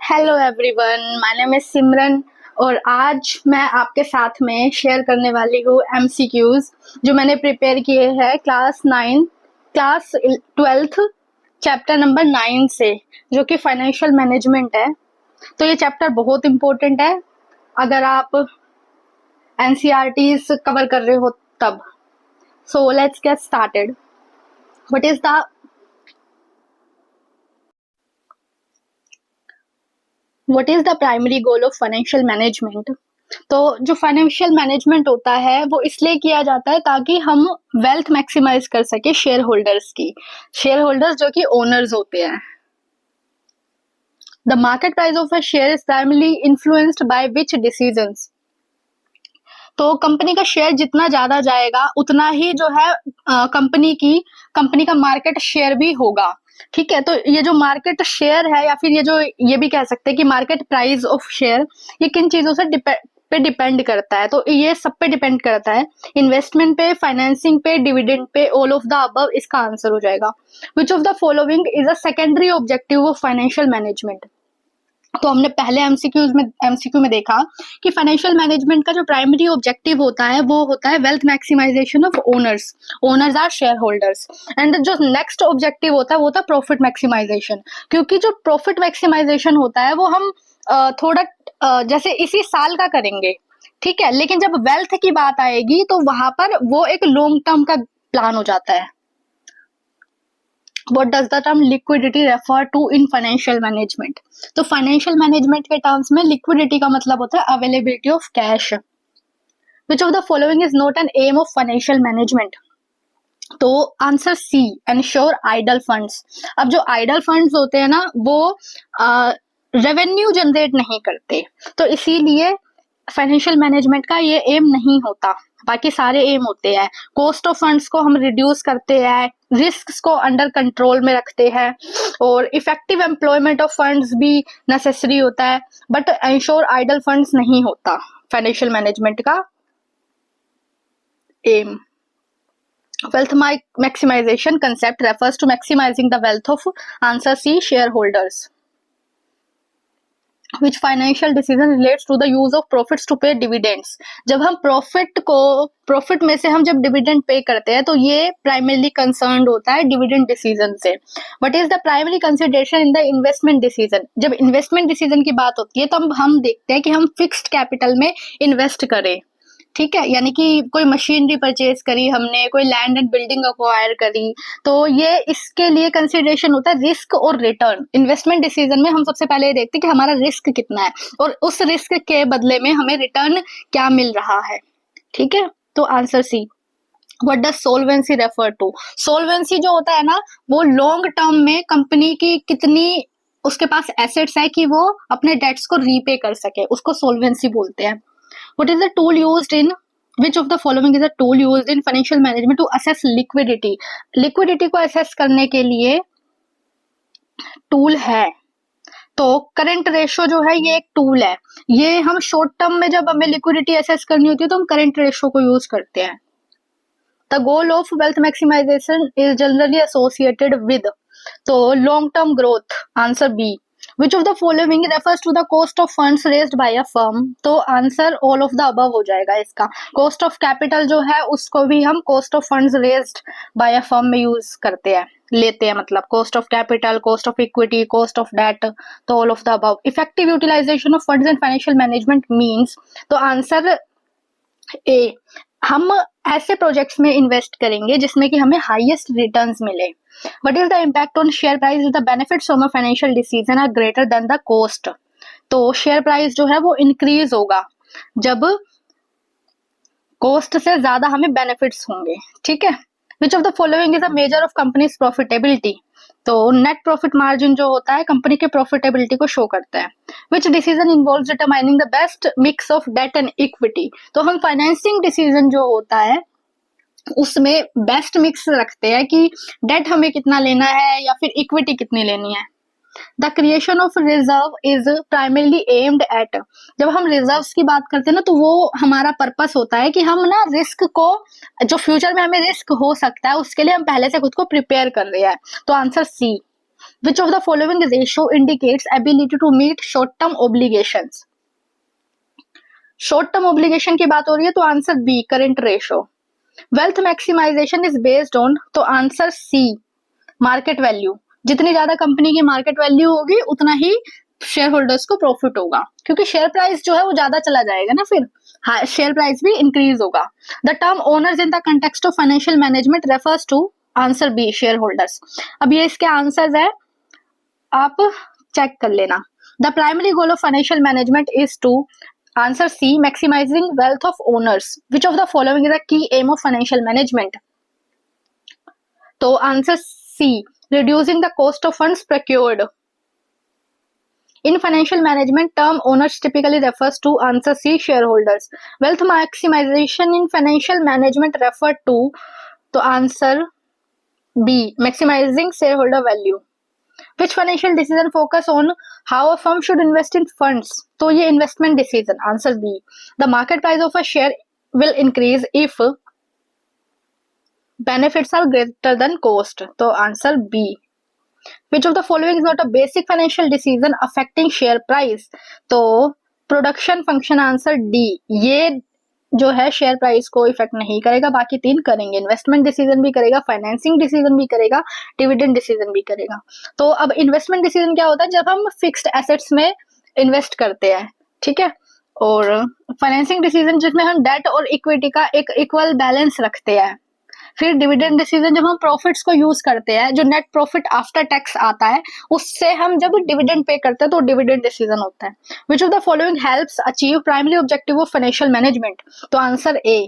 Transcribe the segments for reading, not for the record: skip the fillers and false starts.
Hello everyone, my name is Simran और आज मैं आपके साथ में शेयर करने वाली हूँ एमसीक्यूज जो मैंने प्रिपेयर किए हैं क्लास 12th चैप्टर नंबर 9 से, जो कि फाइनेंशियल मैनेजमेंट है। तो ये चैप्टर बहुत इम्पोर्टेंट है अगर आप एनसीईआरटीज कवर कर रहे हो तब। So let's get started. What is the primary goal of financial management? तो जो फाइनेंशियल मैनेजमेंट होता है वो इसलिए किया जाता है ताकि हम वेल्थ मैक्सिमाइज कर सके शेयर होल्डर्स की। शेयर होल्डर्स जो कि ओनर्स होते हैं। The market price of a share is primarily influenced by which decisions? तो कंपनी का शेयर जितना ज्यादा जाएगा उतना ही जो है कंपनी का मार्केट शेयर भी होगा। ठीक है, तो ये जो मार्केट शेयर है या फिर ये भी कह सकते हैं कि मार्केट प्राइस ऑफ शेयर, ये किन चीजों से डिपेंड करता है? तो ये सब पे डिपेंड करता है। इन्वेस्टमेंट पे, फाइनेंसिंग पे, dividend pay, all of the above इसका आंसर हो जाएगा। विच of the following is a secondary objective of financial management? तो हमने पहले एमसीक्यू में देखा कि फाइनेंशियल मैनेजमेंट का जो प्राइमरी ऑब्जेक्टिव होता है वो होता है wealth maximization of owners or share holders. And जो नेक्स्ट ऑब्जेक्टिव होता है वो होता है प्रॉफिट मैक्सिमाइजेशन। क्योंकि जो प्रॉफिट मैक्सिमाइजेशन होता है वो हम जैसे इसी साल का करेंगे, ठीक है, लेकिन जब वेल्थ की बात आएगी तो वहां पर वो एक लॉन्ग टर्म का प्लान हो जाता है। What does the term liquidity refer to in financial management? तो फाइनेंशियल मैनेजमेंट के टर्म्स में लिक्विडिटी का मतलब होता है availability of cash. Which of the following is not an aim of financial management? तो answer C, ensure idle funds. अब जो आइडल फंड्स होते हैं ना वो रेवेन्यू जनरेट नहीं करते, तो इसीलिए फाइनेंशियल मैनेजमेंट का ये एम नहीं होता। बाकी सारे एम होते हैं। कॉस्ट ऑफ फंड्स को हम रिड्यूस करते हैं, रिस्क को अंडर कंट्रोल में रखते हैं, और इफेक्टिव एम्प्लॉयमेंट ऑफ फंड्स भी नेसेसरी होता है। बट एंश्योर आइडल फंड्स नहीं होता फाइनेंशियल मैनेजमेंट का aim. Wealth maximization concept refers to maximizing the wealth of, answer C, share holders. Which financial decision relates to the use of profits to pay dividends? जब हम profit में से हम जब dividend pay करते हैं तो ये प्राइमरली कंसर्न्ड होता है डिविडेंड डिसीजन से। What is the primary consideration in the investment decision? जब इन्वेस्टमेंट डिसीजन की बात होती है तो हम देखते हैं कि हम फिक्स्ड कैपिटल में इन्वेस्ट करें, ठीक है, यानी कि कोई मशीनरी परचेज करी हमने, कोई लैंड एंड बिल्डिंग अक्वायर करी, तो ये इसके लिए कंसिडरेशन होता है रिस्क और रिटर्न। इन्वेस्टमेंट डिसीजन में हम सबसे पहले ये देखते हैं कि हमारा रिस्क कितना है और उस रिस्क के बदले में हमें रिटर्न क्या मिल रहा है। ठीक है, तो answer C. What does solvency refer to? Solvency जो होता है ना वो लॉन्ग टर्म में कंपनी की कितनी उसके पास एसेट्स है कि वो अपने डेट्स को रीपे कर सके, उसको सोल्वेंसी बोलते हैं। What is the tool used in which of the following is a tool used in financial management to assess liquidity? Liquidity को असेस करने के लिए टूल है, तो करंट रेशो जो है ये एक टूल है। ये हम शॉर्ट टर्म में जब हमें लिक्विडिटी असेस करनी होती है तो हम करंट रेशो को यूज करते हैं। The goal of wealth maximisation is generally associated with, तो long term growth, answer B. Which of the following refers to the cost of funds raised by a firm? तो answer all of the above हो जाएगा इसका। Cost of capital जो है उसको भी हम cost of funds raised by a firm में यूज करते हैं, लेते हैं, मतलब cost of capital, cost of equity, cost of debt, तो all of the above. Effective utilisation of funds in financial management means, तो आंसर ए, हम ऐसे प्रोजेक्ट्स में इन्वेस्ट करेंगे जिसमें कि हमें हाईएस्ट रिटर्न्स मिले। What is the impact on share price if the benefits from a financial decision are greater than the cost? तो शेयर प्राइस जो है वो इंक्रीज होगा जब कॉस्ट से ज्यादा हमें बेनिफिट्स होंगे, ठीक है। Which of the following is a measure of company's profitability? तो नेट प्रॉफिट मार्जिन जो होता है कंपनी के प्रॉफिटेबिलिटी को शो करता है। Which decision involves determining the best mix of debt and equity? तो हम फाइनेंसिंग डिसीजन जो होता है उसमें बेस्ट मिक्स रखते हैं कि डेट हमें कितना लेना है या फिर इक्विटी कितनी लेनी है। The creation of reserve is primarily aimed at, जब हम रिजर्व्स की बात करते हैं ना तो वो हमारा पर्पस होता है कि हम ना रिस्क को, जो फ्यूचर में हमें रिस्क हो सकता है उसके लिए हम पहले से खुद को प्रिपेयर कर रहे हैं, तो answer C. Which of the following ratio indicates ability to meet short term obligations. Short term obligation की बात हो रही है तो answer B current ratio. Wealth maximisation is based on, तो आंसर सी मार्केट वैल्यू। जितनी ज्यादा कंपनी की मार्केट वैल्यू होगी उतना ही शेयर होल्डर्स को प्रॉफिट होगा, क्योंकि शेयर प्राइस जो है वो ज्यादा चला जाएगा ना, फिर हाँ शेयर प्राइस भी इंक्रीज होगा। The term owners in the context of financial management refers to, answer B share holders. अब ये इसके आंसर्स है, आप चेक कर लेना। The primary goal of financial management is to, answer C maximising wealth of owners. Which of the following is the key aim of financial management, तो answer C reducing the cost of funds procured. In financial management, term owners typically refers to, answer C shareholders. Wealth maximization in financial management refer to, तो answer B maximizing shareholder value. Which financial decision focus on how a firm should invest in funds, तो ये investment decision, answer B. The market price of a share will increase if benefits are greater than cost, तो answer B. Which of the following is not a basic financial decision affecting share price, तो production function, answer D. ये जो है share price को effect नहीं करेगा, बाकी तीन करेंगे। इन्वेस्टमेंट डिसीजन भी करेगा, फाइनेंसिंग डिसीजन भी करेगा, डिविडेंड डिसीजन भी करेगा। तो अब इन्वेस्टमेंट डिसीजन क्या होता है, जब हम फिक्स्ड एसेट्स में इन्वेस्ट करते हैं, ठीक है। और फाइनेंसिंग डिसीजन जिसमें हम डेट और इक्विटी का एक इक्वल बैलेंस रखते हैं। फिर डिविडेंड डिसीजन जब हम प्रॉफिट्स को यूज करते हैं, जो नेट प्रॉफिट आफ्टर टैक्स आता है उससे हम जब डिविडेंड पे करते हैं तो डिविडेंड डिसीजन होता है। Which of the following helps achieve primary objective of financial management, तो answer A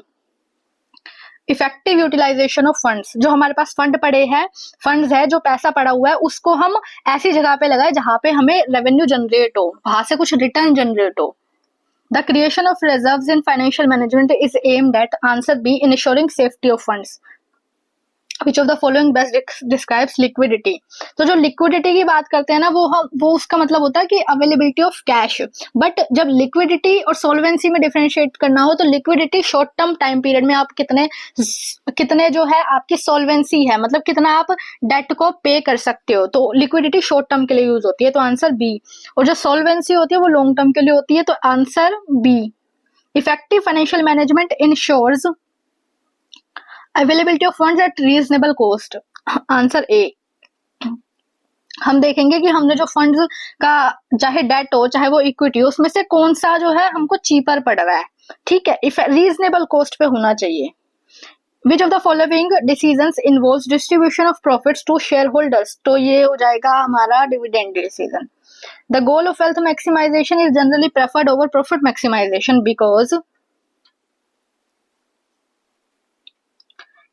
effective utilisation of funds. जो हमारे पास फंड पड़े हैं, फंड्स है, जो पैसा पड़ा हुआ है उसको हम ऐसी जगह पे लगाए जहां पे हमें रेवेन्यू जनरेट हो, वहां से कुछ रिटर्न जनरेट हो। The creation of reserves in financial management is aimed at, answer B, ensuring safety of funds. Which of the following best describes liquidity? तो जो लिक्विडिटी की बात करते हैं ना, वो उसका मतलब होता है कि अवेलेबिलिटी ऑफ कैश। बट जब लिक्विडिटी और सोल्वेंसी में डिफरेंशिएट करना हो तो liquidity short term time period में आप कितने जो है आपकी सोल्वेंसी है, मतलब कितना आप डेट को पे कर सकते हो, तो लिक्विडिटी शॉर्ट टर्म के लिए यूज होती है, तो आंसर बी। और जो सोल्वेंसी होती है वो लॉन्ग टर्म के लिए होती है, तो answer B. Effective financial management ensures availability of funds at reasonable cost, answer A. हम देखेंगे कि हमने जो फंड्स का चाहे डेट हो चाहे वो इक्विटी हो, उसमें से कौन सा जो है हमको चीपर पड़ रहा है, ठीक है, रीजनेबल कॉस्ट पे होना चाहिए। Which of the following decisions involves distribution of profits to share holders, तो ये हो जाएगा हमारा dividend decision. The goal of wealth maximisation is generally preferred over profit maximization because,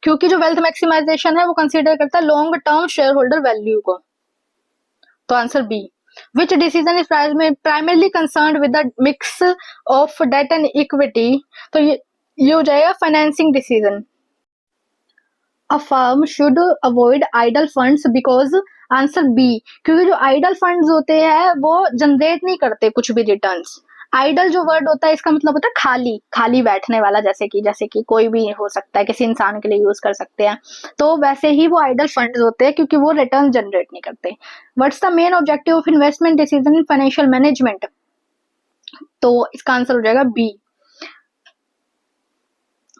क्योंकि जो वेल्थ मैक्सिमाइजेशन है वो कंसीडर करता है long term share holder value को, तो answer B. Which decision is primarily concerned with the mix of debt and equity, तो ये हो जाएगा financing decision. A firm should avoid idle funds because, answer B, क्योंकि जो आइडल फंड्स होते हैं वो जनरेट नहीं करते कुछ भी रिटर्न्स। आइडल जो वर्ड होता है इसका मतलब होता है खाली, खाली बैठने वाला, जैसे कि कोई भी हो सकता है, किसी इंसान के लिए यूज कर सकते हैं, तो वैसे ही वो आइडल फंड्स होते हैं क्योंकि वो रिटर्न जनरेट नहीं करते। What's the main objective of investment decision in financial management, तो इसका आंसर हो जाएगा B,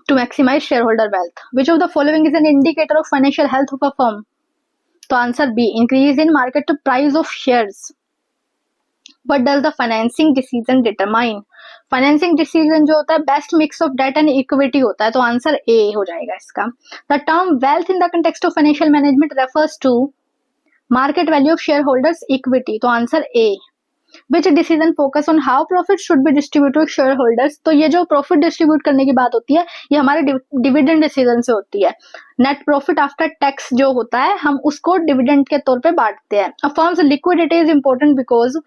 to maximise share holder wealth. Which of the following is an indicator of financial health of a firm, तो answer B increase in market price of shares. What does the financing decision determine? Financing decision जो होता है best mix of debt and equity होता है, तो answer A हो जाएगा इसका। The term wealth in the context of financial management refers to market value of share holders equity, तो answer A. Which decision focus on how profit should be distributed to share holders, तो ये जो profit distribute करने की बात होती है ये हमारे डिविडेंड डिसीजन से होती है। नेट प्रॉफिट आफ्टर टैक्स जो होता है हम उसको डिविडेंड के तौर पे बांटते हैं। A firm's liquidity is important because,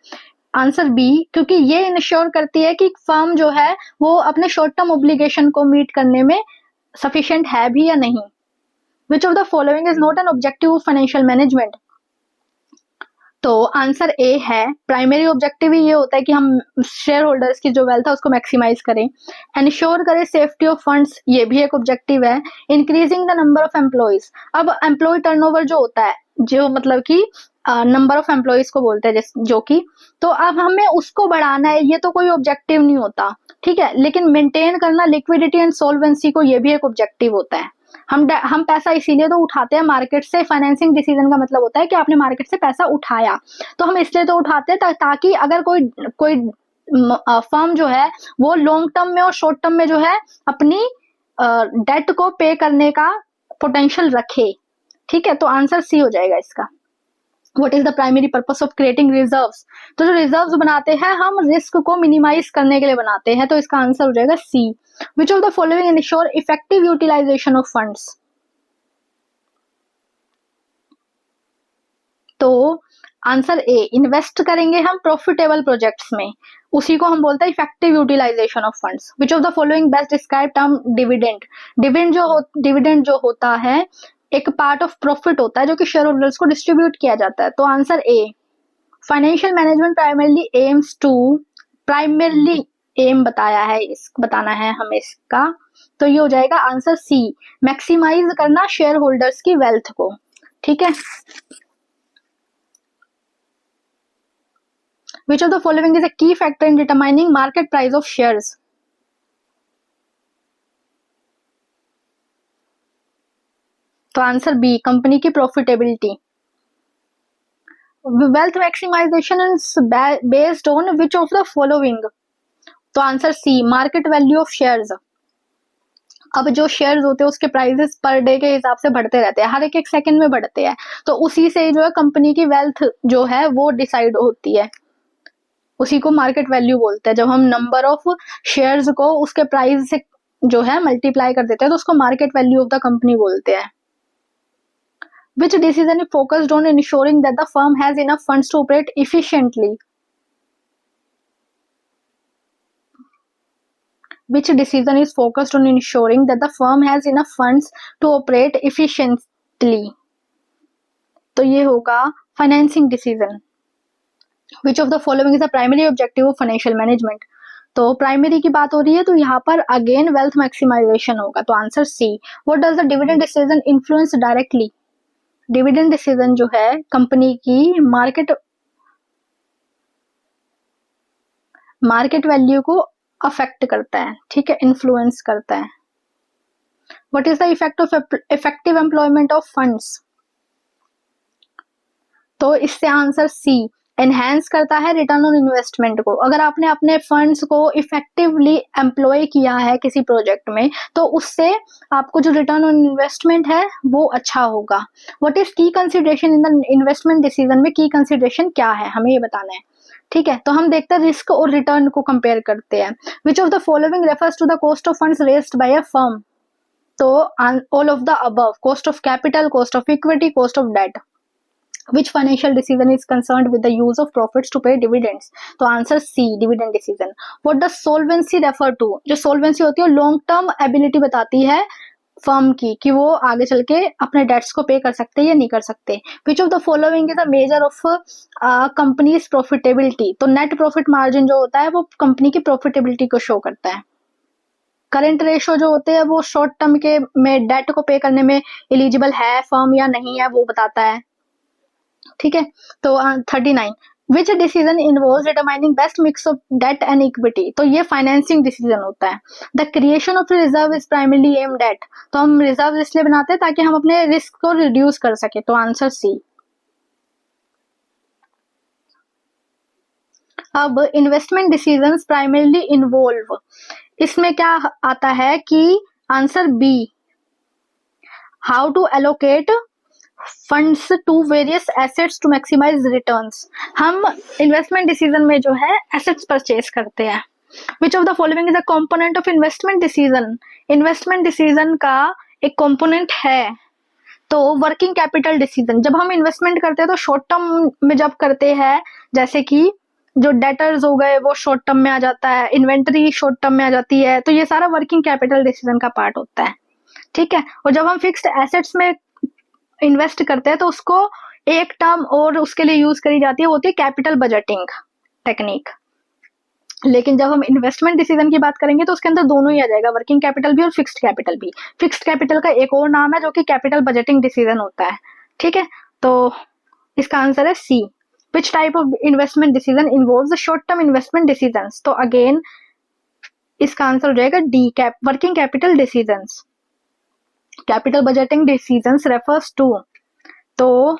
answer B, क्योंकि ये इंश्योर करती है कि फर्म जो है वो अपने शॉर्ट टर्म ऑब्लिगेशन को मीट करने में सफिशिएंट है भी या नहीं। विच of the following is not an objective of financial management, तो आंसर ए है। प्राइमरी ऑब्जेक्टिव ही ये होता है कि हम शेयर होल्डर्स की जो वेल्थ है उसको मैक्सिमाइज करें, एंश्योर करें सेफ्टी ऑफ फंड्स, ये भी एक ऑब्जेक्टिव है। Increasing the number of employees, अब एम्प्लॉय टर्नओवर जो होता है, जो मतलब कि नंबर ऑफ एम्प्लॉयज को बोलते हैं जो कि, तो अब हमें उसको बढ़ाना है, ये तो कोई ऑब्जेक्टिव नहीं होता, ठीक है, लेकिन मेंटेन करना लिक्विडिटी एंड सॉल्वेंसी को, ये भी एक ऑब्जेक्टिव होता है। हम पैसा इसीलिए तो उठाते हैं मार्केट से, फाइनेंसिंग डिसीजन का मतलब होता है कि आपने मार्केट से पैसा उठाया, तो हम इसलिए तो उठाते हैं ताकि अगर कोई कोई फर्म जो है वो लॉन्ग टर्म में और शॉर्ट टर्म में जो है अपनी डेट को पे करने का पोटेंशियल रखे, ठीक है, तो आंसर सी हो जाएगा इसका। What is the primary purpose of creating reserves, तो जो रिजर्व्स बनाते हैं हम रिस्क को मिनिमाइज करने के लिए बनाते हैं, तो इसका आंसर हो जाएगा C. Which of the following ensure effective utilisation of funds, तो आंसर ए, इन्वेस्ट करेंगे हम प्रॉफिटेबल प्रोजेक्ट्स में, उसी को हम बोलते हैं effective utilisation of funds. Which of the following best describe term dividend, dividend जो होता है एक पार्ट ऑफ प्रॉफिट होता है जो कि शेयर होल्डर्स को डिस्ट्रीब्यूट किया जाता है, तो answer A. Financial management primarily aims to, primarily aim बताना है हमें इसका, तो ये हो जाएगा आंसर सी, मैक्सिमाइज करना शेयर होल्डर्स की वेल्थ को, ठीक है। Which of the following is a key factor in determining market price of shares? तो आंसर बी, कंपनी की profitability. Wealth maximisation is based on which of the following, तो answer C, market value of shares. अब जो shares होते हैं उसके prices per day के हिसाब से बढ़ते रहते हैं, हर एक सेकंड में बढ़ते हैं, तो उसी से जो है कंपनी की वेल्थ जो है वो डिसाइड होती है, उसी को मार्केट वैल्यू बोलते हैं। जब हम नंबर ऑफ शेयर्स को उसके प्राइस से जो है मल्टीप्लाई कर देते हैं तो उसको market value of the company बोलते हैं। Which decision is focused on ensuring that the firm has enough funds to operate efficiently? Which decision is focused on ensuring that the firm has enough funds to operate efficiently? तो ये होगा financing decision. Which of the following is the primary objective of financial management? तो primary की बात हो रही है तो यहाँ पर अगेन वेल्थ मैक्सिमाइजेशन होगा, तो answer C. What does the dividend decision influence directly, dividend decision जो है कंपनी की मार्केट वैल्यू को अफेक्ट करता है, ठीक है, इन्फ्लुएंस करता है। What is the effect of effective employment of funds, तो इससे आंसर सी, एनहेंस करता है रिटर्न ऑन इन्वेस्टमेंट को। अगर आपने अपने फंड्स को इफेक्टिवली एम्प्लॉय किया है किसी प्रोजेक्ट में तो उससे आपको जो रिटर्न ऑन इन्वेस्टमेंट है वो अच्छा होगा। व्हाट इज की consideration in the investment decision, में की कंसिडरेशन क्या है हमें ये बताना है, ठीक है। तो हम देखते हैं रिस्क और रिटर्न को कंपेयर करते हैं। Which of the following refers to the cost of funds raised by a firm, तो all of the above, cost of capital, cost of equity, cost of debt. Which financial decision is concerned with the use of profits to pay dividends? तो answer C, dividend decision. What does solvency refer to? जो solvency होती है long term ability बताती है firm की कि वो आगे चल के अपने डेट्स को पे कर सकते हैं या नहीं कर सकते। Which of the following is a measure of companies profitability, तो नेट प्रॉफिट मार्जिन जो होता है वो कंपनी की प्रॉफिटेबिलिटी को शो करता है। करंट रेशो जो होते हैं वो शॉर्ट टर्म के में डेट को पे करने में एलिजिबल है फर्म या नहीं है वो बताता है, ठीक है। तो 39, which decision involves determining best mix of debt and equity, तो ये फाइनेंसिंग डिसीजन होता है। The creation of reserve is primarily aimed at, तो हम रिजर्व इसलिए बनाते हैं ताकि हम अपने रिस्क को रिड्यूस कर सके, तो आंसर सी। अब इन्वेस्टमेंट डिसीजंस प्राइमरली इन्वॉल्व, इसमें क्या आता है कि answer B, how to allocate funds to various assets to maximize returns. हम इन्वेस्टमेंट डिसीजन में जो है एसेट्स परचेज करते हैं। Which of the following is a component of investment decision, investment decision का एक कंपोनेंट है तो वर्किंग कैपिटल डिसीजन। जब हम इन्वेस्टमेंट करते हैं तो शॉर्ट टर्म में जब करते हैं, जैसे कि जो डेटर्स हो गए वो शॉर्ट टर्म में आ जाता है, इन्वेंटरी शॉर्ट टर्म में आ जाती है, तो ये सारा वर्किंग कैपिटल डिसीजन का पार्ट होता है, ठीक है। और जब हम फिक्स्ड एसेट्स में इन्वेस्ट करते हैं तो उसको एक टर्म और उसके लिए यूज करी जाती है, वो होती है कैपिटल बजटिंग टेक्निक। लेकिन जब हम इन्वेस्टमेंट डिसीजन की बात करेंगे तो उसके अंदर दोनों ही आ जाएगा, वर्किंग कैपिटल भी और फिक्स्ड कैपिटल भी। फिक्स्ड कैपिटल का एक और नाम है जो कि कैपिटल बजटिंग डिसीजन होता है, ठीक है। तो इसका आंसर है C. Which type of investment decision involves short term investment decisions, तो अगेन इसका आंसर हो जाएगा D, working capital decisions. Capital budgeting decisions refers to, तो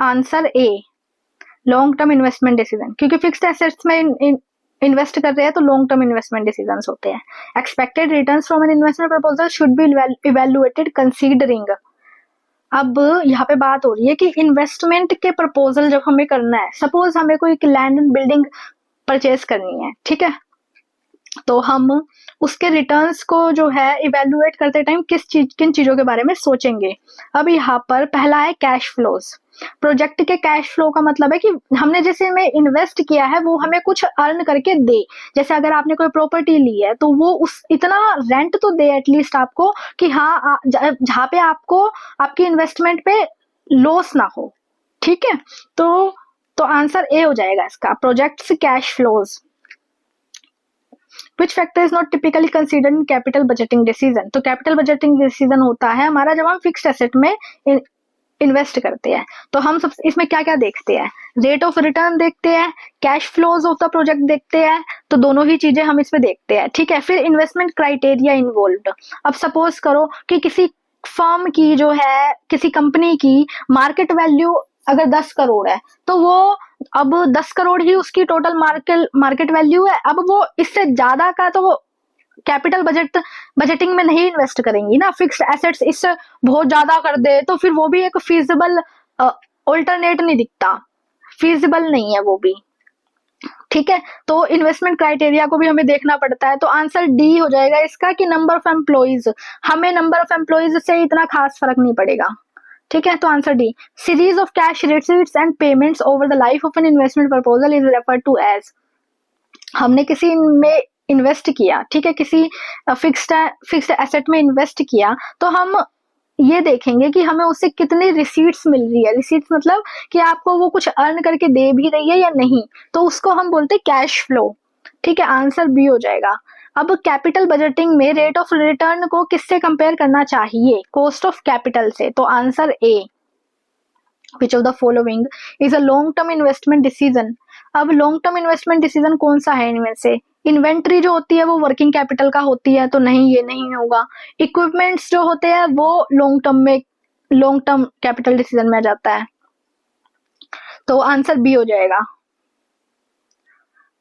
answer A, long term investment decision, क्योंकि फिक्स्ड एसेट्स में invest कर रहे हैं तो लॉन्ग टर्म इन्वेस्टमेंट डिसीजंस होते हैं। Expected returns from N investment proposal should be evaluated considering, अब यहाँ पे बात हो रही है कि इन्वेस्टमेंट के प्रपोजल जब हमें करना है, सपोज हमें कोई लैंड एंड बिल्डिंग परचेज करनी है, ठीक है, तो हम उसके रिटर्न्स को जो है इवेल्युएट करते टाइम किन चीजों के बारे में सोचेंगे। अब यहाँ पर पहला है कैश फ्लोज। प्रोजेक्ट के कैश फ्लो का मतलब है कि हमने जैसे में इन्वेस्ट किया है वो हमें कुछ अर्न करके दे। जैसे अगर आपने कोई प्रॉपर्टी ली है तो वो उस इतना रेंट तो दे एटलीस्ट आपको कि हाँ जहाँ पे आपको आपकी इन्वेस्टमेंट पे लॉस ना हो, ठीक है। तो आंसर ए हो जाएगा इसका, projects cash flows. Which factor is not typically considered in capital budgeting decision? तो कैपिटल बजटिंग डिसीजन होता है हमारा जब हम फिक्स्ड एसेट में इन्वेस्ट करते हैं। तो हम सब इसमें क्या क्या देखते हैं, रेट ऑफ रिटर्न देखते हैं, cash flows of the project देखते हैं, तो दोनों ही चीजें हम इसमें देखते हैं, ठीक है। फिर इन्वेस्टमेंट क्राइटेरिया इन्वॉल्व्ड। अब सपोज करो कि किसी फर्म की जो है, किसी कंपनी की मार्केट वैल्यू अगर 10 करोड़ है तो वो अब 10 करोड़ ही उसकी टोटल मार्केट वैल्यू है। अब वो इससे ज्यादा का तो वो कैपिटल बजटिंग में नहीं इन्वेस्ट करेंगी ना। फिक्स्ड एसेट्स इससे बहुत ज्यादा कर दे तो फिर वो भी एक फीजिबल ऑल्टरनेट नहीं दिखता, फीजिबल नहीं है वो भी, ठीक है। तो इन्वेस्टमेंट क्राइटेरिया को भी हमें देखना पड़ता है। तो आंसर डी हो जाएगा इसका कि नंबर ऑफ एम्प्लॉइज, हमें नंबर ऑफ एम्प्लॉइज से इतना खास फर्क नहीं पड़ेगा, ठीक है। तो answer D, series of cash receipts and payments over the life of an investment proposal is referred to as, हमने किसी में इन्वेस्ट किया, ठीक है, किसी फिक्स्ड एसेट में इन्वेस्ट किया तो हम ये देखेंगे कि हमें उससे कितनी रिसीट्स मिल रही है। रिसीट्स मतलब कि आपको वो कुछ अर्न करके दे भी रही है या नहीं, तो उसको हम बोलते हैं कैश फ्लो, ठीक है। आंसर बी हो जाएगा। अब कैपिटल बजटिंग में रेट ऑफ रिटर्न को किससे कंपेयर करना चाहिए, कॉस्ट ऑफ कैपिटल से, तो answer A, which of the following is a long term investment decision. अब लॉन्ग टर्म इन्वेस्टमेंट डिसीजन कौन सा है इनमें से, इन्वेंट्री जो होती है वो वर्किंग कैपिटल का होती है तो नहीं, ये नहीं होगा। इक्विपमेंट्स जो होते हैं वो लॉन्ग टर्म कैपिटल डिसीजन में आ जाता है, तो आंसर बी हो जाएगा।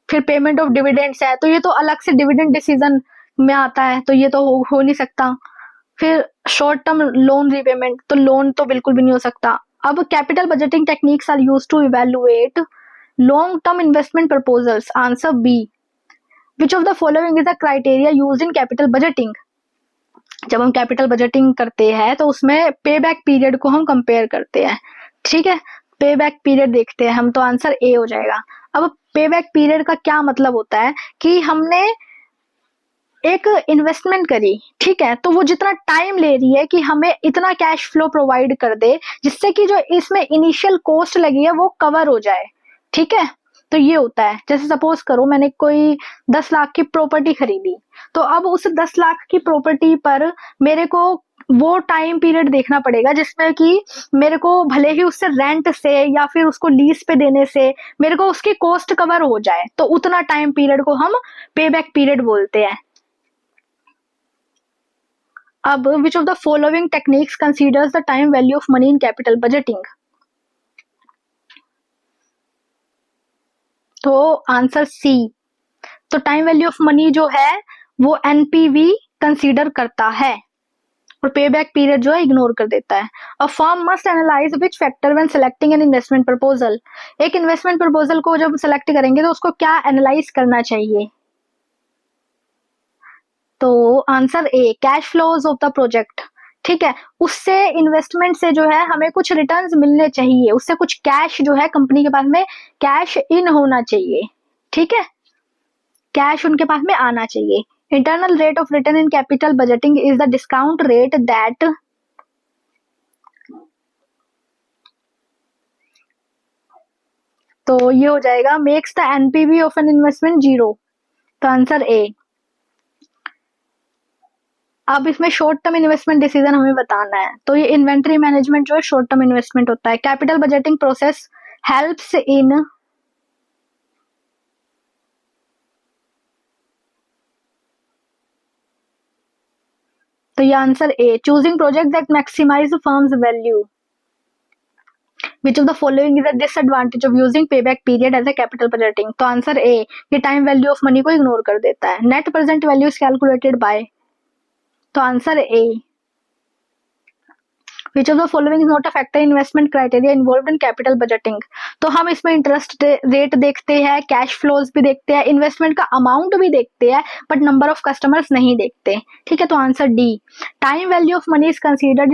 फिर पेमेंट ऑफ डिविडेंड्स है तो ये तो अलग से डिविडेंड डिसीजन में आता है, तो ये तो हो नहीं सकता। फिर शॉर्ट टर्म लोन रीपेमेंट, तो लोन तो बिल्कुल भी नहीं हो सकता। अब capital budgeting techniques are used to evaluate long term investment proposals, answer B, which of the following is the criteria used in capital budgeting. जब हम कैपिटल बजटिंग करते हैं तो उसमें पे बैक पीरियड को हम कंपेयर करते हैं, ठीक है, पे बैक पीरियड देखते हैं हम, तो आंसर ए हो जाएगा। अब पे बैक पीरियड का क्या मतलब होता है कि हमने एक इन्वेस्टमेंट करी, ठीक है, तो वो जितना टाइम ले रही है कि हमें इतना कैश फ्लो प्रोवाइड कर दे जिससे कि जो इसमें इनिशियल कॉस्ट लगी है वो कवर हो जाए, ठीक है। तो ये होता है, जैसे सपोज करो मैंने कोई 10 लाख की प्रॉपर्टी खरीदी, तो अब उस 10 लाख की प्रॉपर्टी पर मेरे को वो टाइम पीरियड देखना पड़ेगा जिसमें कि मेरे को भले ही उससे रेंट से या फिर उसको लीज पे देने से मेरे को उसकी कॉस्ट कवर हो जाए, तो उतना टाइम पीरियड को हम पे बैक पीरियड बोलते हैं। अब which of the following techniques considers the time value of money in capital budgeting? तो आंसर सी, तो टाइम वैल्यू ऑफ मनी जो है वो एनपीवी कंसीडर करता है और पे बैक पीरियड जो है इग्नोर कर देता है। A firm must analyse which factor when selecting N investment proposal, एक इन्वेस्टमेंट प्रपोजल को जब सेलेक्ट करेंगे तो उसको क्या एनालाइज करना चाहिए, तो answer A, cash flows of the project, ठीक है। उससे इन्वेस्टमेंट से जो है हमें कुछ रिटर्न्स मिलने चाहिए, उससे कुछ कैश जो है कंपनी के पास में कैश इन होना चाहिए, ठीक है, कैश उनके पास में आना चाहिए। Internal rate of return in capital budgeting is the discount rate that, तो ये हो जाएगा makes the NPV of an investment zero, तो आंसर ए। अब इसमें शॉर्ट टर्म इन्वेस्टमेंट डिसीजन हमें बताना है, तो ये इन्वेंटरी मैनेजमेंट जो है शॉर्ट टर्म इन्वेस्टमेंट होता है। Capital budgeting process helps in, तो ये answer A, choosing project that maximise firm's value. Which of the following is a disadvantage of using payback period as a capital budgeting, तो answer A, ये time value of money को ignore कर देता है। Net present value is calculated by, तो answer A. Which of the following is not a factor investment criteria involve in capital budgeting, तो हम इसमें इंटरेस्ट रेट देखते हैं, कैश फ्लोज भी देखते हैं, इन्वेस्टमेंट का अमाउंट भी देखते हैं, बट नंबर ऑफ कस्टमर्स नहीं देखते। ठीक है, तो answer D, time value of money is considered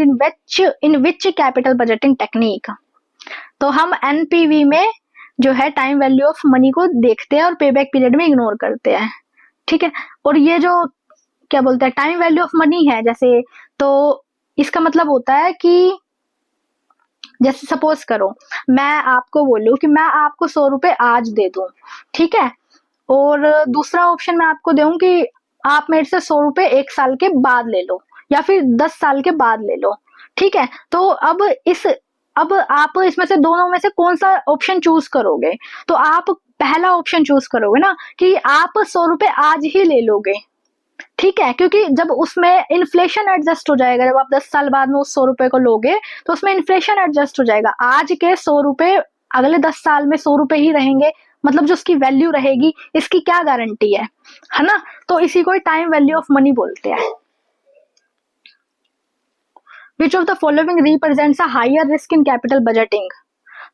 in which capital budgeting technique, तो हम एनपीवी में जो है टाइम वैल्यू ऑफ मनी को देखते हैं और पेबैक पीरियड में इग्नोर करते हैं। ठीक है, और ये जो क्या बोलते हैं टाइम वैल्यू ऑफ मनी है जैसे, तो इसका मतलब होता है कि जैसे सपोज करो मैं आपको बोलूं कि मैं आपको 100 रुपए आज दे दूं, ठीक है, और दूसरा ऑप्शन मैं आपको दूं कि आप मेरे से 100 रुपए 1 साल के बाद ले लो या फिर 10 साल के बाद ले लो। ठीक है, तो अब आप इसमें से दोनों में से कौन सा ऑप्शन चूज करोगे, तो आप पहला ऑप्शन चूज करोगे ना कि आप 100 रुपए आज ही ले लोगे। ठीक है, क्योंकि जब उसमें इन्फ्लेशन एडजस्ट हो जाएगा, जब आप 10 साल बाद में उस 100 रुपए को लोगे तो उसमें इन्फ्लेशन एडजस्ट हो जाएगा। आज के 100 रुपए अगले 10 साल में 100 रुपए ही रहेंगे, मतलब जो उसकी वैल्यू रहेगी इसकी क्या गारंटी है ना, तो इसी को टाइम वैल्यू ऑफ मनी बोलते हैं। Which of the following represents a higher risk in capital budgeting,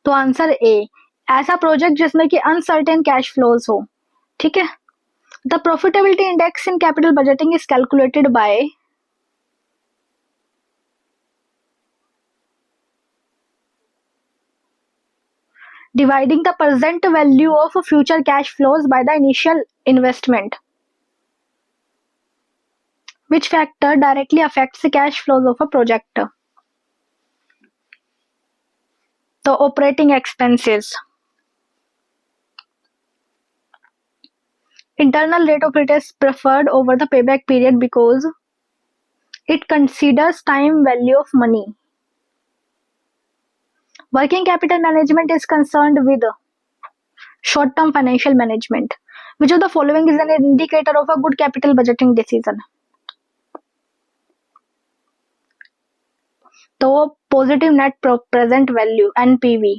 तो आंसर ए, ऐसा प्रोजेक्ट जिसमें कि अनसर्टेन कैश फ्लोज हो। ठीक है, the profitability index in capital budgeting is calculated bye, dividing the present value of future cash flows by the initial investment. Which factor directly affects the cash flows of a project? So operating expenses. Internal rate of return is preferred over the payback period because it considers time value of money. Working capital management is concerned with short-term financial management. Which of the following is an indicator of a good capital budgeting decision? तो positive net present value NPV,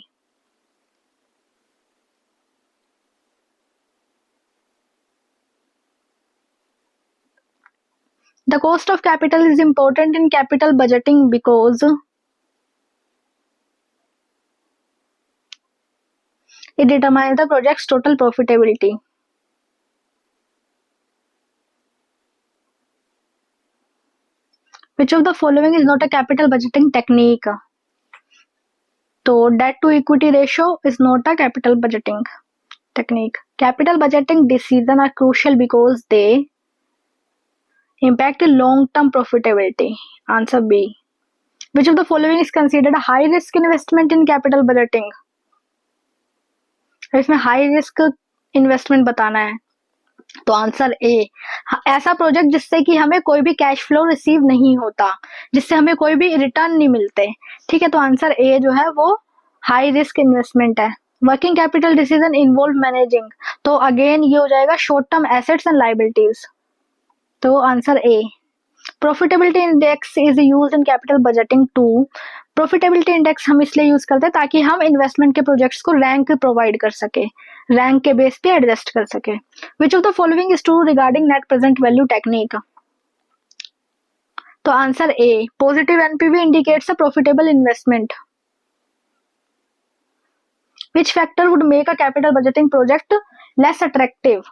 the cost of capital is important in capital budgeting because it determines the project's total profitability. Which of the following is not a capital budgeting technique? तो debt to equity ratio is not a capital budgeting technique. Capital budgeting decisions are crucial because they impact long-term profitability. Answer B. Which of the following is considered a high-risk investment in capital budgeting? इसमें high risk investment बताना है, तो answer A, ऐसा project जिससे कि हमें कोई भी कैश फ्लो रिसीव नहीं होता, जिससे हमें कोई भी रिटर्न नहीं मिलते। ठीक है, तो आंसर ए जो है वो हाई रिस्क इन्वेस्टमेंट है। Working capital decision involve managing, तो अगेन ये हो जाएगा short term assets and liabilities, तो answer A. Profitability index is use in capital budgeting to, profitability index हम इसलिए यूज करते हैं ताकि हम इन्वेस्टमेंट के प्रोजेक्ट्स को रैंक प्रोवाइड कर सके, रैंक के बेस पे एडजस्ट कर सके। Which of the following is true regarding net present value technique, तो answer A, positive NPV indicates a profitable investment. Which factor would make a capital budgeting project less attractive,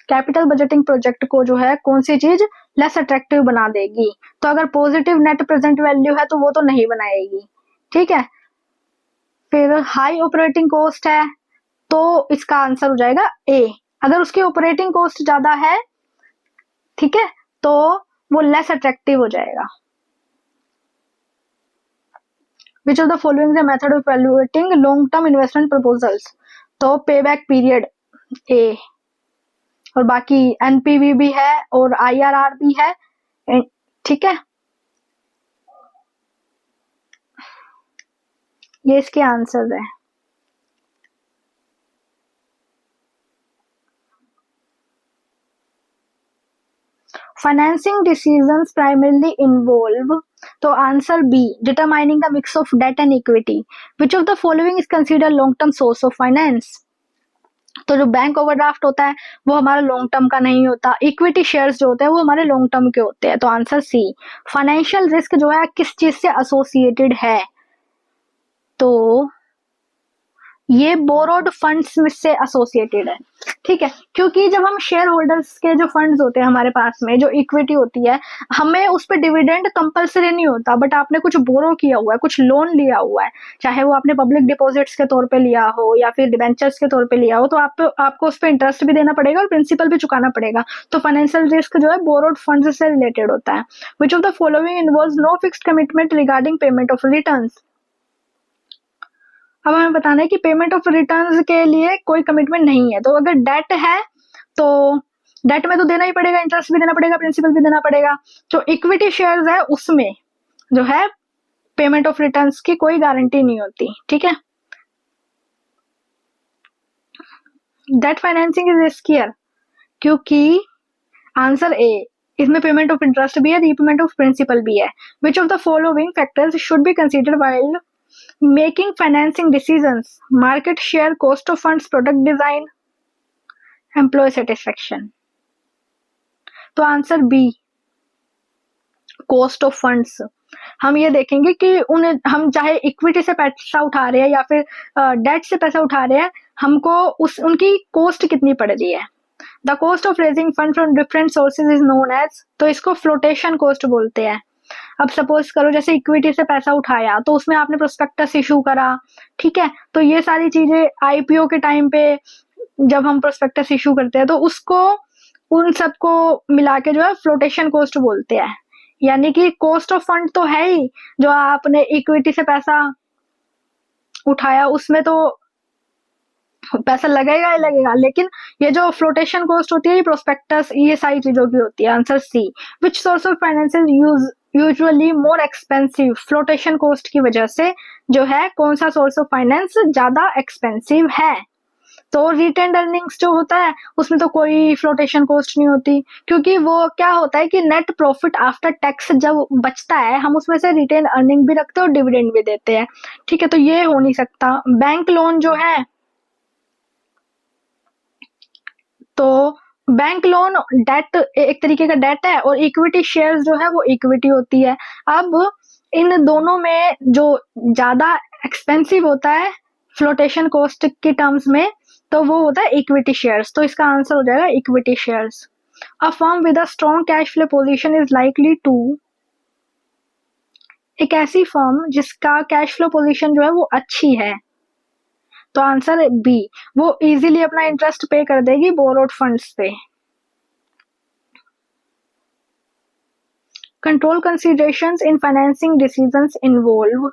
capital budgeting project को जो है कौन सी चीज less attractive बना देगी, तो अगर पॉजिटिव नेट प्रेजेंट वैल्यू है तो वो तो नहीं बनाएगी। ठीक है, फिर हाई ऑपरेटिंग कॉस्ट है तो इसका आंसर हो जाएगा ए, अगर उसकी ऑपरेटिंग कॉस्ट ज्यादा है, ठीक है, तो वो लेस अट्रैक्टिव हो जाएगा। विच of the following the method of evaluating long term investment proposals, तो पे बैक पीरियड ए, और बाकी एनपीवी भी है और आईआरआर भी है। ठीक है, ये इसके आंसर्स है। फाइनेंसिंग डिसीजंस प्राइमरली इन्वॉल्व, तो answer B, determining the mix of debt and equity, which of the following is consider long term source of finance. तो जो बैंक ओवरड्राफ्ट होता है वो हमारा लॉन्ग टर्म का नहीं होता, इक्विटी शेयर्स जो होते हैं वो हमारे लॉन्ग टर्म के होते हैं। तो आंसर सी, फाइनेंशियल रिस्क जो है किस चीज से एसोसिएटेड है, तो ये बोरोड फंड्स से एसोसिएटेड है। ठीक है, क्योंकि जब हम शेयर होल्डर्स के जो फंड्स होते हैं हमारे पास में, जो इक्विटी होती है, हमें उस पर डिविडेंड कंपलसरी नहीं होता, बट आपने कुछ बोरो किया हुआ है, कुछ लोन लिया हुआ है, चाहे वो आपने पब्लिक डिपॉजिट्स के तौर पे लिया हो या फिर डिबेंचर्स के तौर पे लिया हो, तो आपको उस पर इंटरेस्ट भी देना पड़ेगा और प्रिंसिपल भी चुकाना पड़ेगा। तो फाइनेंशियल रिस्क जो है बोरोड फंड से रिलेटेड होता है। Which of the following involves no fixed commitment regarding payment of returns. अब हमें बताना है कि पेमेंट ऑफ रिटर्न्स के लिए कोई कमिटमेंट नहीं है। तो अगर डेट है तो डेट में तो देना ही पड़ेगा, इंटरेस्ट भी देना पड़ेगा, प्रिंसिपल भी देना पड़ेगा। जो इक्विटी शेयर्स है उसमें जो है पेमेंट ऑफ रिटर्न्स की कोई गारंटी नहीं होती। ठीक है, डेट फाइनेंसिंग इज रिस्कियर, क्योंकि आंसर ए, इसमें पेमेंट ऑफ इंटरेस्ट भी है, रीपेमेंट ऑफ प्रिंसिपल भी है। Which of the following factors should be considered while making financing decisions, market share, cost of funds, product design, employee satisfaction. तो answer B, cost of funds. हम ये देखेंगे कि हम चाहे इक्विटी से पैसा उठा रहे हैं या फिर डेट से पैसा उठा रहे हैं, हमको उनकी कॉस्ट कितनी पड़ रही है। The cost of raising fund from different sources is known as, तो इसको फ्लोटेशन कॉस्ट बोलते हैं। अब सपोज करो जैसे इक्विटी से पैसा उठाया तो उसमें आपने प्रोस्पेक्टस इशू करा, ठीक है, तो ये सारी चीजें आईपीओ के टाइम पे जब हम प्रोस्पेक्टस इशू करते हैं तो उसको उन सबको मिला के जो है फ्लोटेशन कॉस्ट बोलते हैं। यानी कि कॉस्ट ऑफ फंड तो है ही, जो आपने इक्विटी से पैसा उठाया उसमें तो पैसा लगेगा ही लगेगा, लेकिन ये जो फ्लोटेशन कॉस्ट होती है, ये प्रोस्पेक्टस, ये सारी चीजों की होती है। Answer C, which source of finance is usually more expensive, flotation cost की वजह से जो है कौन सा सोर्स ऑफ फाइनेंस ज्यादा एक्सपेंसिव है। तो रिटेन्ड अर्निंग्स जो होता है उसमें तो कोई फ्लोटेशन कॉस्ट नहीं होती, क्योंकि वो क्या होता है कि नेट प्रॉफिट आफ्टर टैक्स जब बचता है हम उसमें से रिटेन अर्निंग भी रखते हैं और डिविडेंड भी देते हैं। ठीक है, तो ये हो नहीं सकता। बैंक लोन जो है, तो बैंक लोन डेट, एक तरीके का डेट है, और इक्विटी शेयर्स जो है वो इक्विटी होती है। अब इन दोनों में जो ज्यादा एक्सपेंसिव होता है फ्लोटेशन कॉस्ट के टर्म्स में, तो वो होता है इक्विटी शेयर्स। तो इसका आंसर हो जाएगा equity shares. A firm with a strong cash flow position is likely to, एक ऐसी फर्म जिसका कैश फ्लो पोजीशन जो है वो अच्छी है, तो आंसर बी, वो इजीली अपना इंटरेस्ट पे कर देगी बोरोड फंड्स पे। कंट्रोल कंसिडरेशंस इन फाइनेंसिंग डिसीजंस इन्वॉल्व,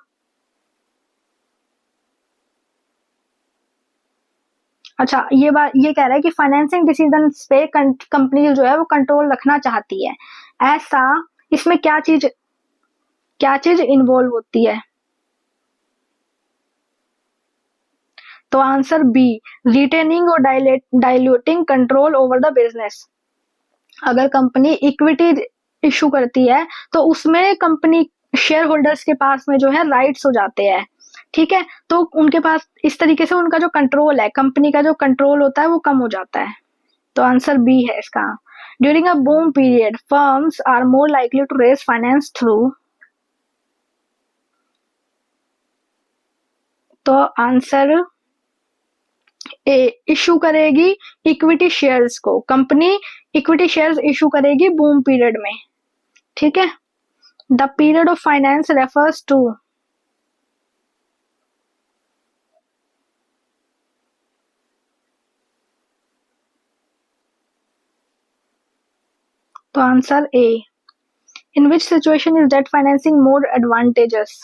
अच्छा ये कह रहा है कि फाइनेंसिंग डिसीजन पे कंपनी जो है वो कंट्रोल रखना चाहती है, ऐसा इसमें क्या चीज इन्वॉल्व होती है। तो आंसर बी, रिटेनिंग और diluting control over the business. अगर कंपनी इक्विटी इशू करती है तो उसमें कंपनी शेयर होल्डर्स के पास में जो है राइट्स हो जाते हैं। ठीक है, तो उनके पास इस तरीके से उनका जो कंट्रोल है, कंपनी का जो कंट्रोल होता है वो कम हो जाता है। तो आंसर बी है इसका। During a boom period firms are more likely to raise finance through, तो आंसर ए, इशू करेगी इक्विटी शेयर्स को, कंपनी इक्विटी शेयर्स इशू करेगी बूम पीरियड में। ठीक है, the period of finance refers to, तो answer A, in which situation is debt financing more advantages.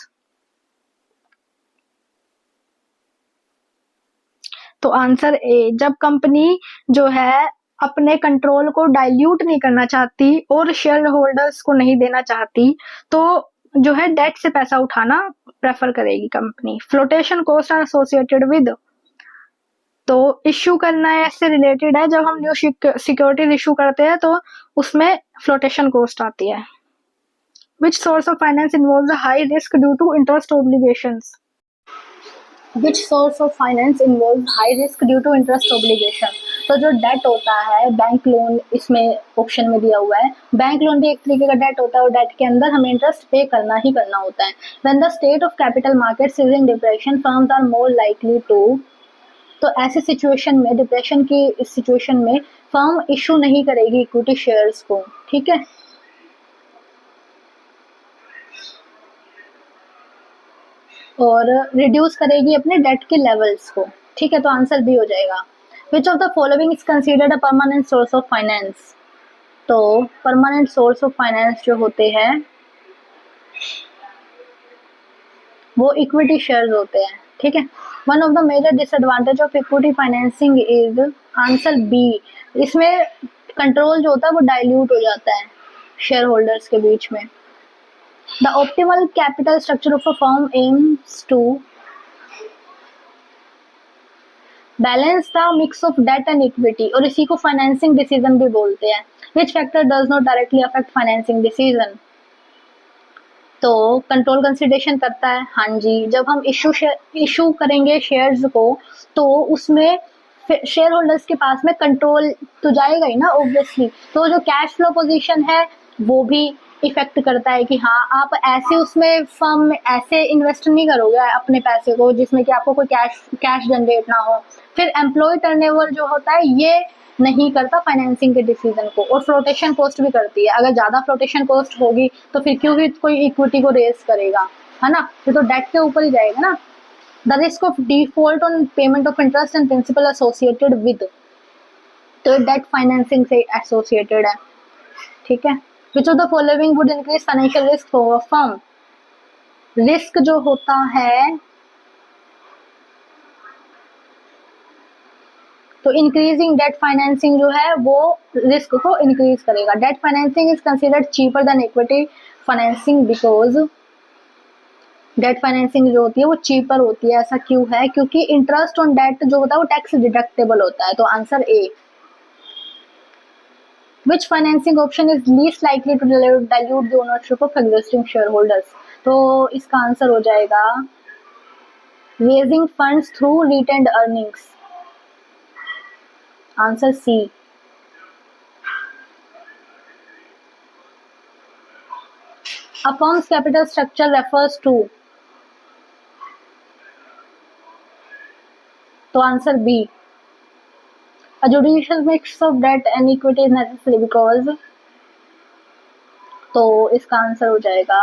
तो answer A, जब कंपनी जो है अपने कंट्रोल को डाइल्यूट नहीं करना चाहती और शेयर होल्डर्स को नहीं देना चाहती, तो जो है डेट से पैसा उठाना प्रेफर करेगी company. Flotation cost are associated with, तो इश्यू करना इससे रिलेटेड है, जब हम न्यू सिक्योरिटीज इशू करते हैं तो उसमें फ्लोटेशन कॉस्ट आती है। Which source of finance involves a high risk due to interest obligations? Which source of finance involves high risk due to interest obligation? तो जो डेट होता है, बैंक लोन इसमें ऑप्शन में दिया हुआ है। बैंक लोन भी एक तरीके का डेट होता है और डेट के अंदर हमें इंटरेस्ट पे करना ही करना होता है। When the state of capital markets is in depression, firms are more likely to, तो ऐसी सिचुएशन में, डिप्रेशन की इस सिचुएशन में फर्म इशू नहीं करेगी इक्विटी शेयर्स को, ठीक है। और रिड्यूस करेगी अपने डेट के लेवल्स को, ठीक है। तो आंसर बी हो जाएगा। विच of the following is considered a permanent source of finance? तो परमानेंट सोर्स ऑफ फाइनेंस जो होते हैं वो इक्विटी शेयर्स होते हैं, ठीक है। One of the major disadvantage of equity financing is, answer B, इसमें कंट्रोल जो होता है वो डाइल्यूट हो जाता है शेयर होल्डर्स के बीच में। The optimal capital structure of a firm aims to balance the mix of debt and equity, और इसी को फाइनेंसिंग डिसीजन भी बोलते हैं। Which factor does not directly affect financing decision? तो कंट्रोल कंसिडरेशन करता है, हाँ जी। जब हम इशू करेंगे शेयर्स को तो उसमें शेयर होल्डर्स के पास में कंट्रोल तो जाएगा ही ना ऑब्वियसली। तो जो कैश फ्लो पोजीशन है वो भी इफेक्ट करता है कि हाँ आप ऐसे उसमें फर्म में ऐसे इन्वेस्ट नहीं करोगे अपने पैसे को जिसमें कि आपको कोई कैश जनरेट ना हो। फिर एम्प्लॉय टर्नओवर जो होता है ये नहीं करता फाइनेंसिंग के डिसीजन को, और फ्लोटेशन कॉस्ट भी करती है। अगर ज्यादा फ्लोटेशन कॉस्ट होगी तो फिर क्यों भी कोई इक्विटी को रेज करेगा, है ना। फिर तो डेट के ऊपर ही जाएगा ना। The risk of default on payment of interest and principal associated with, तो डेट फाइनेंसिंग से एसोसिएटेड है, ठीक है। Which of the following would increase financial risk for a firm? Risk जो होता है तो इंक्रीजिंग डेट फाइनेंसिंग जो है वो रिस्क को इंक्रीज करेगा। Date financing is considered cheaper than equity financing because, debt financing जो होती है वो चीपर होती है। ऐसा क्यों है? क्योंकि इंटरेस्ट ऑन डेट जो होता है वो टैक्स डिडक्टेबल होता है। तो answer A. Which financing option is least likely to dilute the ownership of existing shareholders? तो इसका आंसर हो जाएगा raising funds through retained earnings, answer C. A firm's capital structure refers to, तो answer B. A judicious mix of debt and equity is necessary because, तो इसका answer हो जाएगा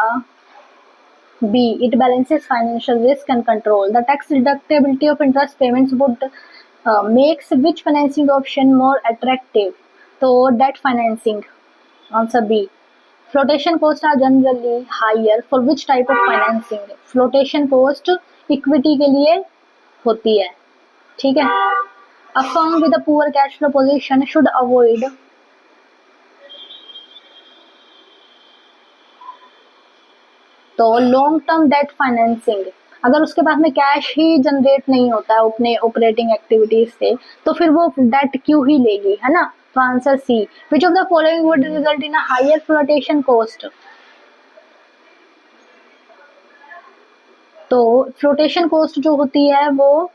B. It balances financial risk and control. The tax deductibility of interest payments would makes which financing option more attractive? तो debt financing, answer B. Flotation costs are generally higher for which type of financing? Flotation cost equity के लिए होती है, ठीक है। A firm with a poor cash flow position should avoid, तो long term debt financing. अगर उसके पास में कैश ही जनरेट नहीं होता है अपने ऑपरेटिंग एक्टिविटीज से तो फिर वो डेट क्यों ही लेगी, है ना। तो answer C. Which of the following would result in a higher flotation cost? तो फ्लोटेशन कॉस्ट जो होती है वो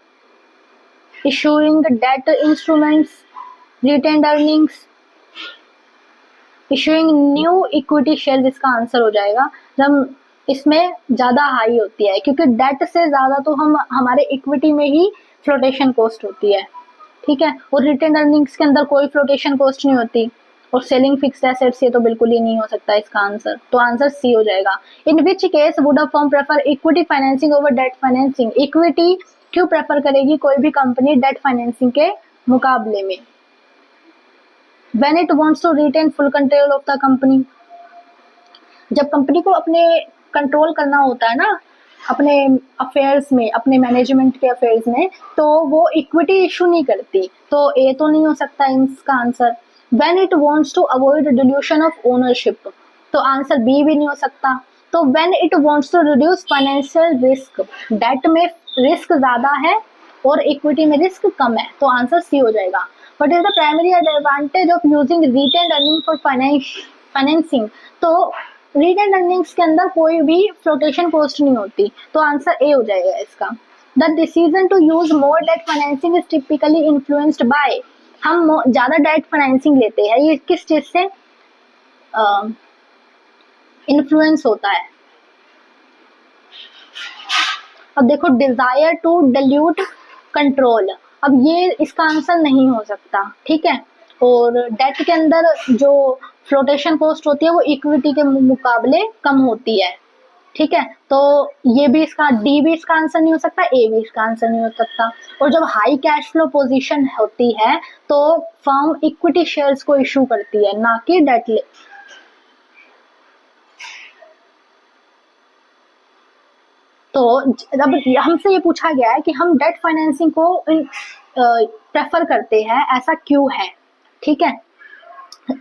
issuing debt instruments, retained earnings, issuing new equity share, जिसका आंसर हो जाएगा जब इसमें ज्यादा हाई होती है, क्योंकि डेट से ज्यादा तो हम हमारे इक्विटी में ही फ्लोटेशन कॉस्ट होती है, ठीक है। और रिटेन अर्निंग्स के अंदर कोई फ्लोटेशन कॉस्ट नहीं होती, और सेलिंग फिक्स्ड एसेट्स ये तो बिल्कुल ही नहीं हो सकता इसका आंसर। तो आंसर सी हो जाएगा। In which case would a firm prefer equity financing over debt financing? Equity क्यों प्रेफर करेगी कोई भी कंपनी डेट फाइनेंसिंग के मुकाबले में? When it wants to retain full control of the company, जब कंपनी को अपने कंट्रोल करना होता है ना अपने अफेयर्स में, अपने मैनेजमेंट के अफेयर्स में, तो वो इक्विटी इशू नहीं करती, तो ए तो नहीं हो सकता इसका answer. When it wants to avoid dilution of ownership, तो आंसर बी भी नहीं हो सकता। तो when it wants to reduce financial risk, debt में रिस्क ज्यादा है और इक्विटी में रिस्क कम है, तो आंसर सी हो जाएगा। What is the primary advantage of using retain earning for financing, तो रिटेन अर्निंग्स के अंदर कोई भी फ्लोटेशन कॉस्ट नहीं होती, तो आंसर ए हो जाएगा इसका। The decision to use more debt financing is typically influenced by, हम ज्यादा डेट फाइनेंसिंग लेते हैं, ये किस चीज से इन्फ्लुएंस होता है? अब देखो, डिजायर टू डिल्यूट कंट्रोल, अब ये इसका आंसर नहीं हो सकता, ठीक है। और डेट के अंदर जो फ्लोटेशन कॉस्ट होती है वो इक्विटी के मुकाबले कम होती है, ठीक है। तो ये भी इसका, डी भी इसका आंसर नहीं हो सकता, ए भी इसका आंसर नहीं हो सकता। और जब हाई कैश फ्लो पोजीशन होती है तो फर्म इक्विटी शेयर्स को इशू करती है, ना कि डेट। तो अब हमसे ये पूछा गया है कि हम डेट फाइनेंसिंग को प्रेफर करते हैं, ऐसा क्यों है, ठीक है।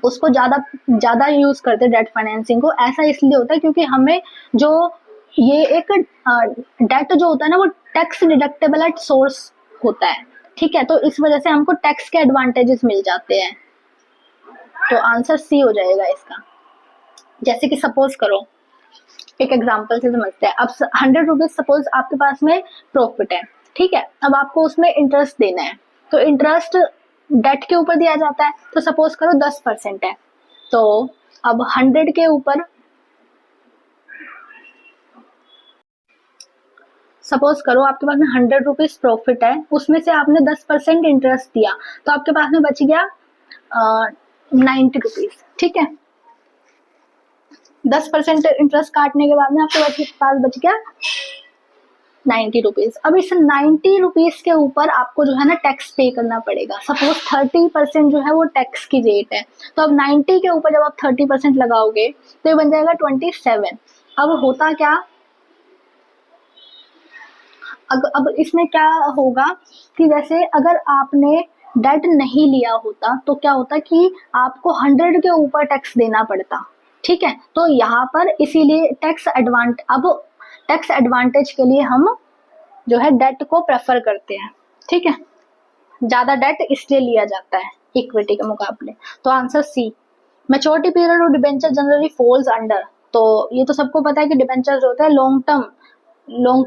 उसको ज्यादा ज्यादा यूज करते हैं डेट फाइनेंसिंग को, ऐसा इसलिए होता है क्योंकि हमें जो ये एक डेट जो होता है ना वो टैक्स डिडक्टेबल एट सोर्स होता है, ठीक है। तो इस वजह से हमको टैक्स के एडवांटेजेस मिल जाते हैं, तो आंसर सी हो जाएगा इसका। जैसे कि सपोज करो, एक एग्जांपल से समझते हैं। अब 100 रुपीज सपोज आपके पास में प्रॉफिट है, ठीक है। अब आपको उसमें इंटरेस्ट देना है, तो इंटरेस्ट डेट के ऊपर दिया जाता है, तो सपोज करो 10% है, तो अब 100 के ऊपर, सपोज करो आपके पास में 100 रुपीज प्रॉफिट है, उसमें से आपने 10% इंटरेस्ट दिया, तो आपके पास में बच गया 90 रुपीज, ठीक है। 10% इंटरेस्ट काटने के बाद में आपके पास बच गया 90 रुपीज। अब इस 90 रुपीज के ऊपर आपको जो है ना टैक्स पे करना पड़ेगा। सपोज 30% जो है वो टैक्स की रेट है, तो अब 90 के ऊपर जब आप 30% लगाओगे तो ये बन जाएगा 27। अब होता क्या, अब इसमें क्या होगा कि जैसे अगर आपने डेट नहीं लिया होता तो क्या होता कि आपको 100 के ऊपर टैक्स देना पड़ता, ठीक है। तो यहाँ पर इसीलिए टैक्स एडवांटेज के लिए हम जो है डेट को प्रेफर करते हैं, ठीक है। ज्यादा डेट इसलिए लिया जाता है इक्विटी के मुकाबले, तो answer C. Maturity period of debenture generally falls under, तो ये तो सबको पता है कि डिबेंचर जो होते हैं लॉन्ग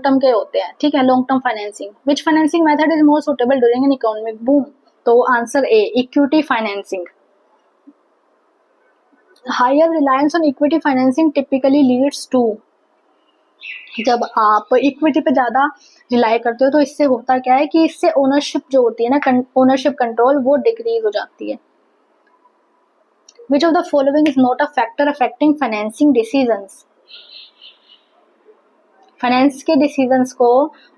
टर्म के होते हैं, ठीक है। Long term financing, which financing method is more suitable during an economic boom, तो answer A, equity financing. Higher reliance on equity financing typically leads to, जब आप इक्विटी पे ज्यादा रिलाई करते हो तो इससे होता क्या है कि इससे ओनरशिप जो होती है ना, ओनरशिप कंट्रोल, वो डिक्रीज हो जाती है। Which of the following is not a factor affecting financing decisions, finance के डिसीजंस को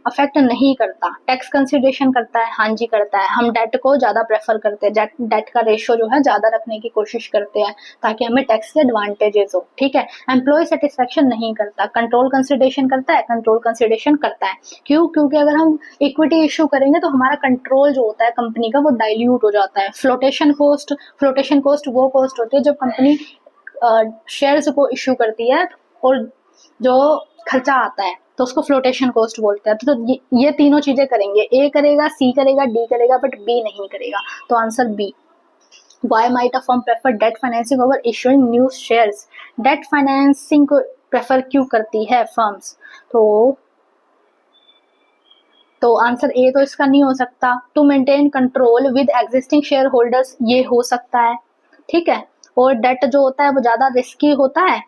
अफेक्ट नहीं करता, टैक्स कंसिडरेशन करता है, हाँ जी करता है। हम डेट को ज्यादा प्रेफर करते हैं, डेट का रेशियो जो है ज्यादा रखने की कोशिश करते हैं ताकि हमें टैक्स के एडवांटेजेस हो, ठीक है। एम्प्लॉय सेटिस्फेक्शन नहीं करता, कंट्रोल कंसिडरेशन करता है, कंट्रोल कंसिडरेशन करता है। क्यों? क्योंकि अगर हम इक्विटी इशू करेंगे तो हमारा कंट्रोल जो होता है कंपनी का वो डाइल्यूट हो जाता है। फ्लोटेशन कॉस्ट वो कॉस्ट होती है जब कंपनी शेयर्स को इशू करती है और जो खर्चा आता है तो उसको फ्लोटेशन कॉस्ट बोलते हैं। तो ये तीनों चीजें करेंगे, ए करेगा, सी करेगा, डी करेगा, बट बी नहीं करेगा, तो answer B. Why might a firm prefer debt financing over issuing new shares? Debt financing को प्रेफर क्यों करती है फर्म्स? तो आंसर ए तो इसका नहीं हो सकता। To maintain control with existing share holders, ये हो सकता है, ठीक है। और डेट जो होता है वो ज्यादा रिस्की होता है,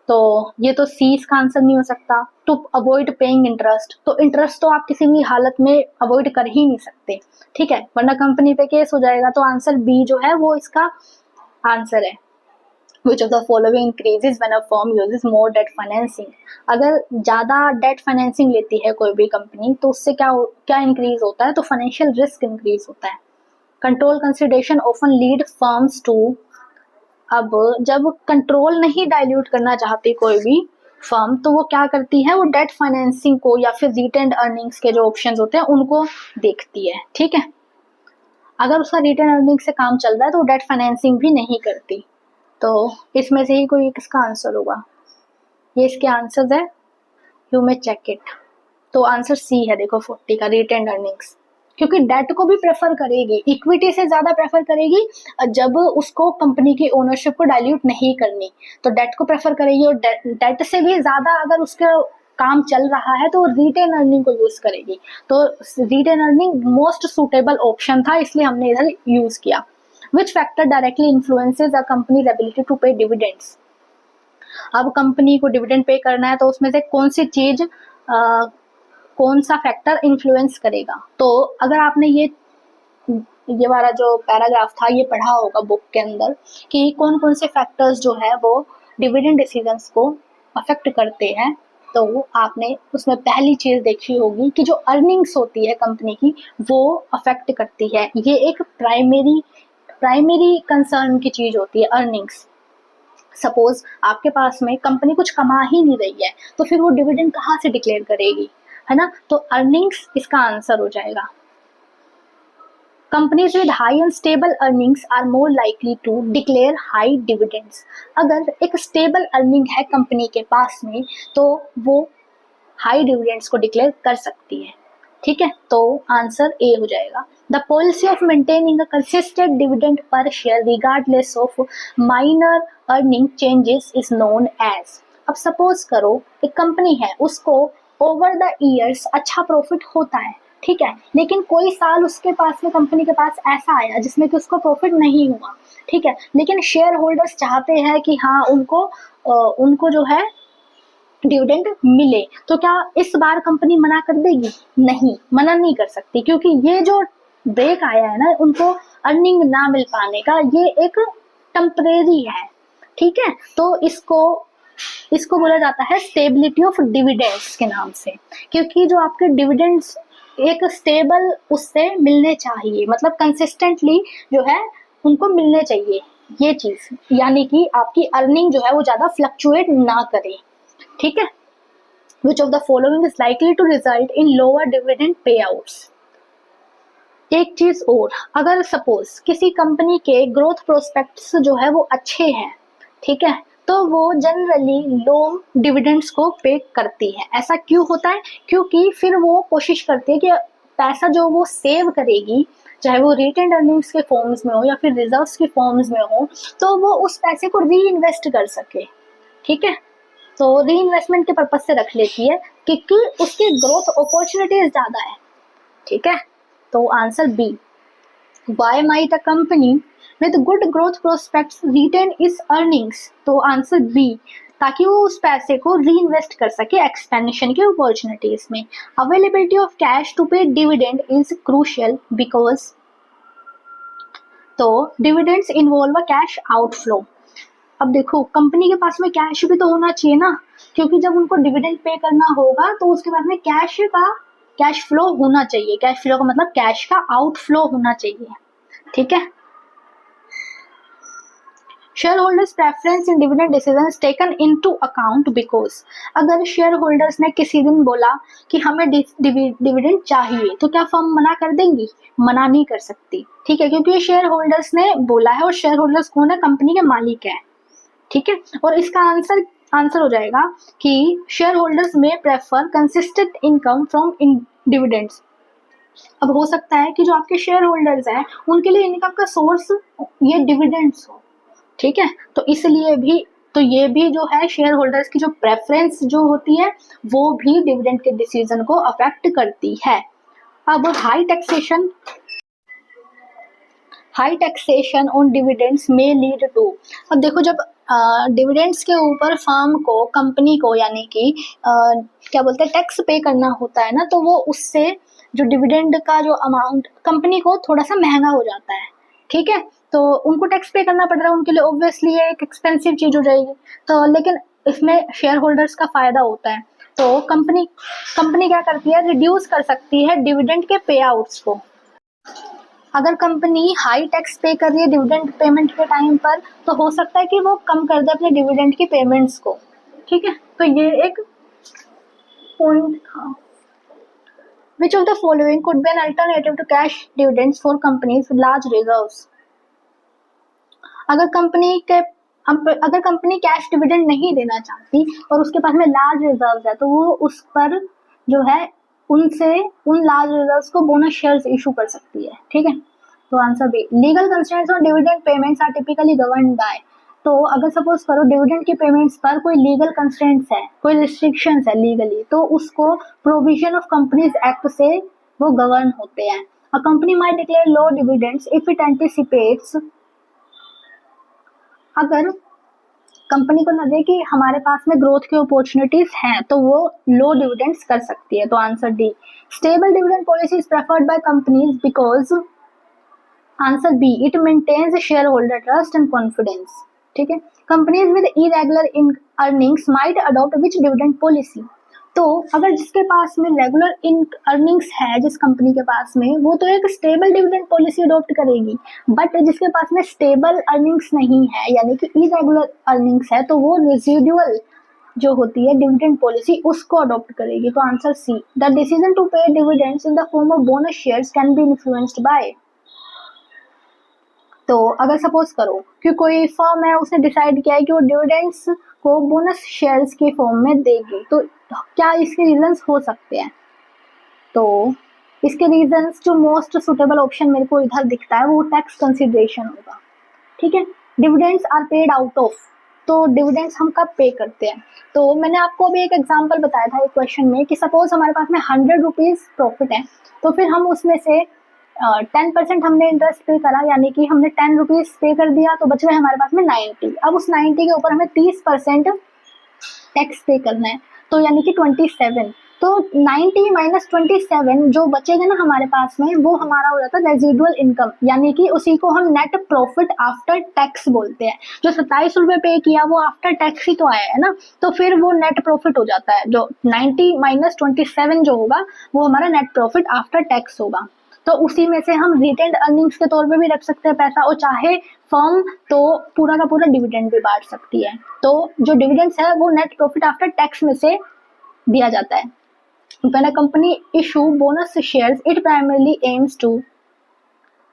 तो ये तो सी इसका आंसर नहीं हो सकता। टू अवॉइड पेइंग इंटरेस्ट, तो इंटरेस्ट तो आप किसी भी हालत में अवॉइड कर ही नहीं सकते, ठीक है, वरना कंपनी पे केस हो जाएगा, तो आंसर बी जो है वो इसका आंसर है। Which of the following increases when a firm uses more debt financing? अगर ज्यादा डेट फाइनेंसिंग लेती है कोई भी कंपनी तो उससे क्या इंक्रीज होता है? तो फाइनेंशियल रिस्क इंक्रीज होता है। Control consideration often lead firms to, अब जब कंट्रोल नहीं डाइल्यूट करना चाहती कोई भी फर्म, तो वो क्या करती है, वो डेट फाइनेंसिंग को या फिर रिटेन्ड अर्निंग्स के जो ऑप्शंस होते हैं उनको देखती है। ठीक है, अगर उसका रिटेन अर्निंग से काम चल रहा है तो डेट फाइनेंसिंग भी नहीं करती। तो इसमें से ही कोई किसका आंसर होगा, ये इसके आंसर्स है, यू मे चेक इट। तो आंसर सी है, देखो 40 का रिटेन अर्निंग्स, क्योंकि डेट को भी प्रेफर करेगी, इक्विटी से ज्यादा प्रेफर करेगी जब उसको कंपनी की ओनरशिप को डाइल्यूट नहीं करनी, तो डेट को प्रेफर करेगी। और डेट से भी ज्यादा अगर उसका काम चल रहा है तो रिटेन अर्निंग को यूज करेगी। तो retain earning most suitable option था, इसलिए हमने इधर यूज किया। Which factor directly influences a company's ability to pay dividends. अब कंपनी को डिविडेंड पे करना है तो उसमें से कौन सी चीज कौन सा फैक्टर इन्फ्लुएंस करेगा। तो अगर आपने ये वाला जो पैराग्राफ था ये पढ़ा होगा बुक के अंदर कि कौन कौन से फैक्टर्स जो है वो डिविडेंड डिसीजंस को अफेक्ट करते हैं, तो आपने उसमें पहली चीज देखी होगी कि जो अर्निंग्स होती है कंपनी की वो अफेक्ट करती है। ये एक प्राइमरी कंसर्न की चीज होती है अर्निंग्स। सपोज आपके पास में कंपनी कुछ कमा ही नहीं रही है तो फिर वो डिविडेंड कहाँ से डिक्लेयर करेगी, है ना। तो अर्निंग्स इसका आंसर हो जाएगा। Companies with high and stable earnings are more likely to declare high dividends. अगर एक स्टेबल अर्निंग है कंपनी के पास में तो वो हाई डिविडेंड्स को डिक्लेयर कर सकती है। ठीक है, तो आंसर ए हो जाएगा। The policy of maintaining a consistent dividend per share regardless of minor earning changes is known as. अब सपोज करो एक कंपनी है, उसको ओवर द ईयर्स अच्छा प्रॉफिट होता है, ठीक है, लेकिन कोई साल उसके पास में कंपनी के पास ऐसा आया जिसमें कि उसको प्रॉफिट नहीं हुआ, ठीक है, लेकिन शेयर होल्डर्स चाहते हैं कि हाँ उनको जो है डिविडेंड मिले, तो क्या इस बार कंपनी मना कर देगी? नहीं, मना नहीं कर सकती, क्योंकि ये जो ब्रेक आया है ना उनको अर्निंग ना मिल पाने का, ये एक टेम्परेरी है। ठीक है, तो इसको बोला जाता है स्टेबिलिटी ऑफ डिविडेंड्स के नाम से, क्योंकि जो आपके डिविडेंड्स एक स्टेबल उससे मिलने चाहिए, मतलब कंसिस्टेंटली जो है उनको मिलने चाहिए ये चीज, यानी कि आपकी अर्निंग जो है वो ज्यादा फ्लक्चुएट ना करे। ठीक है, which of the following is likely to result in lower dividend payouts. एक चीज और, अगर सपोज किसी कंपनी के ग्रोथ प्रोस्पेक्ट्स जो है वो अच्छे हैं, ठीक है, तो वो जनरली लो डिविडेंड्स को पे करती है। ऐसा क्यों होता है? क्योंकि फिर वो कोशिश करती है कि पैसा जो वो सेव करेगी, चाहे वो रिटेन्ड अर्निंग्स के फॉर्म्स में हो या फिर रिजर्व्स के फॉर्म्स में हो, तो वो उस पैसे को री इन्वेस्ट कर सके। ठीक है, तो री इन्वेस्टमेंट के पर्पज से रख लेती है क्योंकि उसकी ग्रोथ अपॉर्चुनिटीज ज्यादा है। ठीक है, तो answer B. Why might a company with good growth prospects retain its earnings? तो आंसर बी, ताकि वो उस पैसे को री इन्वेस्ट कर सके एक्सपेंशन की अपॉर्चुनिटीज में। अवेलेबिलिटी ऑफ कैश टू पे डिविडेंड इज क्रूशियल बिकॉज, तो dividends involve a cash outflow. अब देखो कंपनी के पास में कैश भी तो होना चाहिए ना, क्योंकि जब उनको डिविडेंड पे करना होगा तो उसके पास में कैश फ्लो होना चाहिए। कैश फ्लो का मतलब कैश का आउटफ्लो होना चाहिए। ठीक है, share holders preference in dividend decisions taken into account because, अगर शेयर होल्डर्स ने किसी दिन बोला कि हमें डिविडेंड चाहिए तो क्या फर्म मना कर देंगी? मना नहीं कर सकती। ठीक है, क्योंकि शेयर होल्डर्स ने बोला है और शेयर होल्डर्स कौन है? कंपनी के मालिक है। ठीक है, और इसका आंसर हो जाएगा कि शेयर होल्डर्स में prefer consistent income from dividends. अब हो सकता है कि जो आपके शेयर होल्डर्स हैं उनके लिए इनकम का सोर्स ये डिविडेंड्स हो। ठीक है, तो इसलिए भी तो ये भी जो है शेयर होल्डर्स की जो प्रेफरेंस जो होती है वो भी डिविडेंड के डिसीजन को अफेक्ट करती है। अब हाई टैक्सेशन ऑन डिविडेंड्स में लीड टू। अब देखो जब डिविडेंड्स के ऊपर फर्म को, कंपनी को, यानी कि क्या बोलते हैं, टैक्स पे करना होता है ना, तो वो उससे जो डिविडेंड का जो अमाउंट कंपनी को थोड़ा सा महंगा हो जाता है। ठीक है, तो उनको टैक्स पे करना पड़ रहा है, उनके लिए ऑब्वियसली ये एक एक्सपेंसिव चीज हो जाएगी। तो लेकिन इसमें शेयर होल्डर्स का फायदा होता है, तो कंपनी क्या करती है, रिड्यूस कर सकती है डिविडेंड के पे आउट्स को। अगर कंपनी हाई टैक्स पे कर रही है डिविडेंड पेमेंट के टाइम पर, तो हो सकता है कि वो कम कर दे अपने डिविडेंड की पेमेंट्स को। ठीक है, तो ये एक पॉइंट था। Which of the following could be an alternative to cash dividends for companies with large reserves? अगर कंपनी कैश डिविडेंड नहीं देना चाहती और उसके पास में लार्ज रिजर्व्स है, तो वो उस पर जो है उन लार्ज रिजर्व्स को बोनस शेयर्स इशू कर सकती है। ठीक है, तो answer B. Legal constraints on dividend payments are typically governed by. तो अगर सपोज करो डिविडेंड की पेमेंट्स पर कोई लीगल कंस्ट्रेंट्स है, कोई रिस्ट्रिक्शंस है लीगली, तो उसको प्रोविजन ऑफ कंपनीज एक्ट से वो गवर्न होते हैं। A company might declare low dividends if it anticipates. अगर कंपनी को लगे कि हमारे पास में ग्रोथ की अपॉर्चुनिटीज हैं, तो वो लो डिविडेंड्स कर सकती है। तो answer D. Stable dividend policy is preferred by companies because, answer B, it maintains share holder trust and confidence. ठीक है, companies with irregular in earnings might adopt which dividend policy. तो अगर जिसके पास में रेगुलर इन अर्निंग्स है, जिस company के पास में, वो तो एक स्टेबल डिविडेंड पॉलिसी अडॉप्ट करेगी। बट जिसके पास में स्टेबल अर्निंग्स नहीं है, यानी कि इरेगुलर अर्निंग्स है, तो वो रेसिडुअल जो होती है डिविडेंड पॉलिसी, उसको अडॉप्ट करेगी। तो answer C. The decision to pay dividends in the form of bonus shares can be influenced by. तो अगर सपोज करो कि कोई फर्म है, उसने डिसाइड किया है कि वो डिविडेंड्स को बोनस शेयर्स के फॉर्म में देगी, तो क्या इसके रीजंस हो सकते हैं? तो इसके रीजंस जो मोस्ट सुटेबल ऑप्शन मेरे को इधर दिखता है वो टैक्स कंसिडरेशन होगा। ठीक है, dividends are paid out of. तो डिविडेंड्स हम कब पे करते हैं? तो मैंने आपको अभी एक एग्जांपल बताया था एक क्वेश्चन में कि सपोज हमारे पास में 100 रुपीज प्रॉफिट है, तो फिर हम उसमें से 10% हमने इंटरेस्ट पे करा, यानी कि हमने 10 रुपीज पे कर दिया, तो बच गए हमारे पास में 90। अब उस 90 के ऊपर हमें 30% टैक्स पे करना है, तो यानी कि 27। तो 90 माइनस 27 जो बचेगा ना हमारे पास में, वो हमारा हो जाता है रेजिडुअल इनकम, यानी कि उसी को हम नेट प्रॉफिट आफ्टर टैक्स बोलते हैं। जो 27 रुपए पे किया वो आफ्टर टैक्स ही तो आया है ना, तो फिर वो नेट प्रॉफिट हो जाता है। जो 90 माइनस 27 जो होगा वो हमारा नेट प्रॉफिट आफ्टर टैक्स होगा। तो उसी में से हम रिटेन्ड अर्निंग्स के तौर पे भी रख सकते हैं पैसा, और चाहे फर्म तो पूरा का पूरा डिविडेंड भी बांट सकती है। तो जो डिविडेंड्स है वो नेट प्रॉफिट आफ्टर टैक्स में से दिया जाता है। When a company issue bonus shares, it primarily aims to,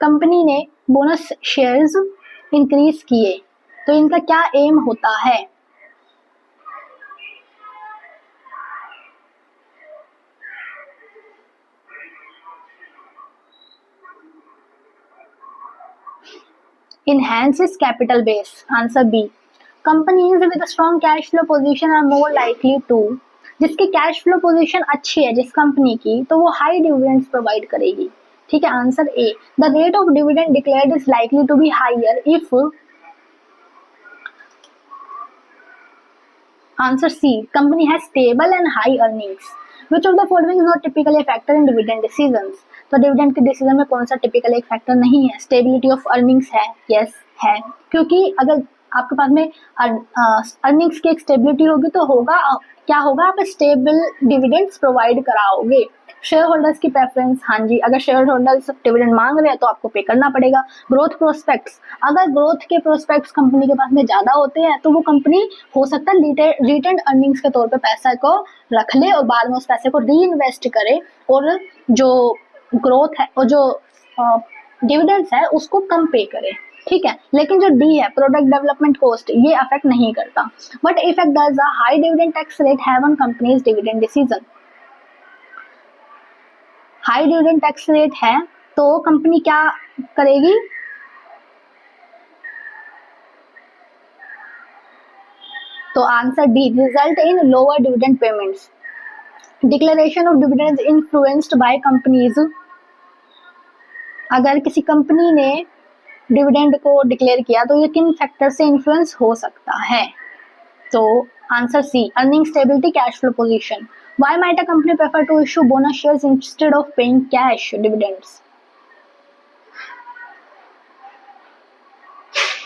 company ने बोनस शेयर्स इंक्रीज किए, तो इनका क्या एम होता है? Enhances capital base. Answer B. Companies with a strong cash flow position are more likely to, जिसकी cash flow position अच्छी है जिस कंपनी की, तो वो हाई डिविडेंड्स प्रोवाइड करेगी। ठीक है, answer A. The rate of dividend declared is likely to be higher if, answer C, company has stable and high earnings. Which of the following is not typically factor in dividend decisions. तो dividend के decision में कौन सा typical एक factor नहीं है? Stability of earnings है, yes है, क्योंकि अगर आपके पास में अर्निंग्स की एक स्टेबिलिटी होगी तो होगा क्या होगा, आप स्टेबल डिविडेंड्स प्रोवाइड कराओगे। शेयर होल्डर्स की प्रेफरेंस, हाँ जी, अगर शेयर होल्डर्स डिविडेंड मांग रहे हैं तो आपको पे करना पड़ेगा। ग्रोथ प्रोस्पेक्ट्स, अगर ग्रोथ के प्रोस्पेक्ट्स कंपनी के पास में ज्यादा होते हैं तो वो कंपनी हो सकता है रिटेन्ड अर्निंग्स के तौर पे पैसा को रख ले और बाद में उस पैसे को री इन्वेस्ट करे, और जो ग्रोथ है और जो डिविडेंड्स है उसको कम पे करे। ठीक है, लेकिन जो डी है प्रोडक्ट डेवलपमेंट कॉस्ट, ये अफेक्ट नहीं करता। But effect does a high dividend tax rate have on companies dividend decision. High dividend tax rate है तो कंपनी क्या करेगी? तो answer D, result in lower dividend payments. Declaration of dividends influenced by companies, अगर किसी company ने dividend को declare किया तो ये किन फैक्टर से इन्फ्लुएंस हो सकता है? तो answer C, earning stability, cash flow position. Why might a company prefer to issue bonus shares instead of paying cash dividends?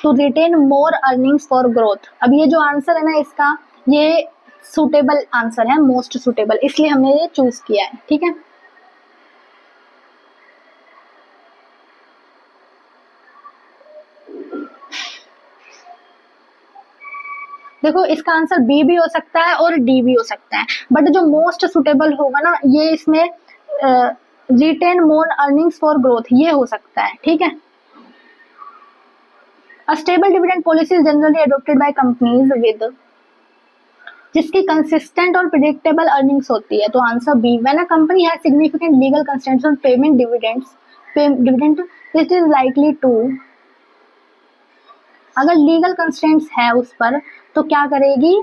To retain more earnings for growth. अब ये जो आंसर है ना इसका, ये सुटेबल आंसर है, मोस्ट सुटेबल, इसलिए हमने ये चूज किया है। ठीक है, देखो इसका आंसर बी भी हो सकता है और डी भी हो सकता है, बट जो मोस्ट सुटेबल होगा ना ये इसमें retain more earnings for growth ये हो सकता है, ठीक है। A stable dividend policy is generally adopted by companies with जिसकी कंसिस्टेंट और प्रिडिक्टेबल अर्निंग्स होती है, तो answer B. When a company has significant legal constraints on payment dividend it is likely to, अगर लीगल कंस्ट्रेंट्स है उस पर तो क्या करेगी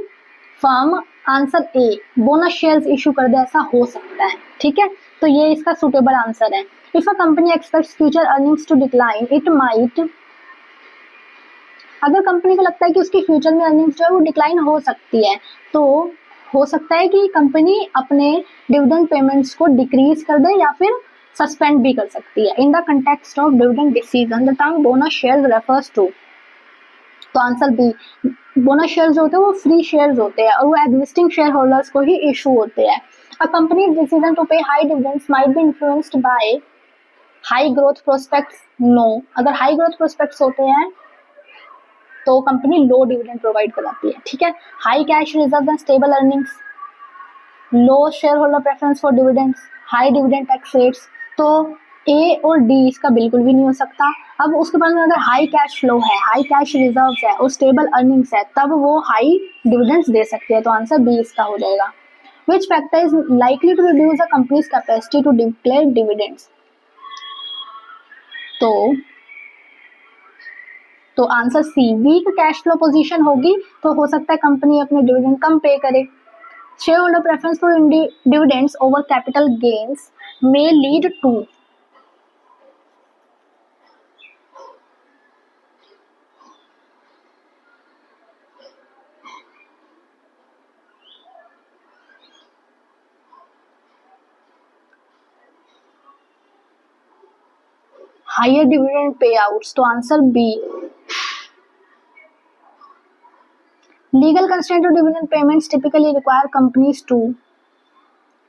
firm, answer A, bonus shares issue कर दे, ऐसा हो सकता है, ठीक है। तो ये इसका सुटेबल आंसर है। If a company expects future earnings to decline it might, अगर कंपनी को लगता है कि उसकी फ्यूचर में अर्निंग्स जो है वो डिक्लाइन हो सकती है, तो हो सकता है कि कंपनी अपने डिविडेंड पेमेंट्स को डिक्रीज कर दे या फिर सस्पेंड भी कर सकती है। In the context of dividend decision the term bonus shares refers to, तो आंसर बी। बोनस शेयर्स होते हैं वो फ्री शेयर्स होते हैं और वो एग्जिस्टिंग शेयर होल्डर्स को ही इशू होते हैं। A company's decision to pay high dividends might be influenced by high growth prospects, no, अगर हाई ग्रोथ प्रोस्पेक्ट्स होते हैं तो कंपनी लो डिविडेंड प्रोवाइड कराती है, ठीक है। High cash reserve and stable earnings, low share holder preference for dividends, high dividend tax rates, तो ए और डी इसका बिल्कुल भी नहीं हो सकता। अब उसके बाद में अगर हाई कैश फ्लो है, हाई कैश रिजर्व है और स्टेबल अर्निंग्स है तब वो हाई डिविडेंड्स दे सकती है, तो आंसर बी इसका हो जाएगा। Which factor is likely to reduce the company's capacity to declare dividends, तो answer C, weak cash flow position होगी तो हो सकता है कंपनी अपने डिविडेंड कम पे करे। Shareholder preference for dividends over capital gains may lead to higher dividend payouts, तो answer B. Legal constraint to dividend payments typically require companies to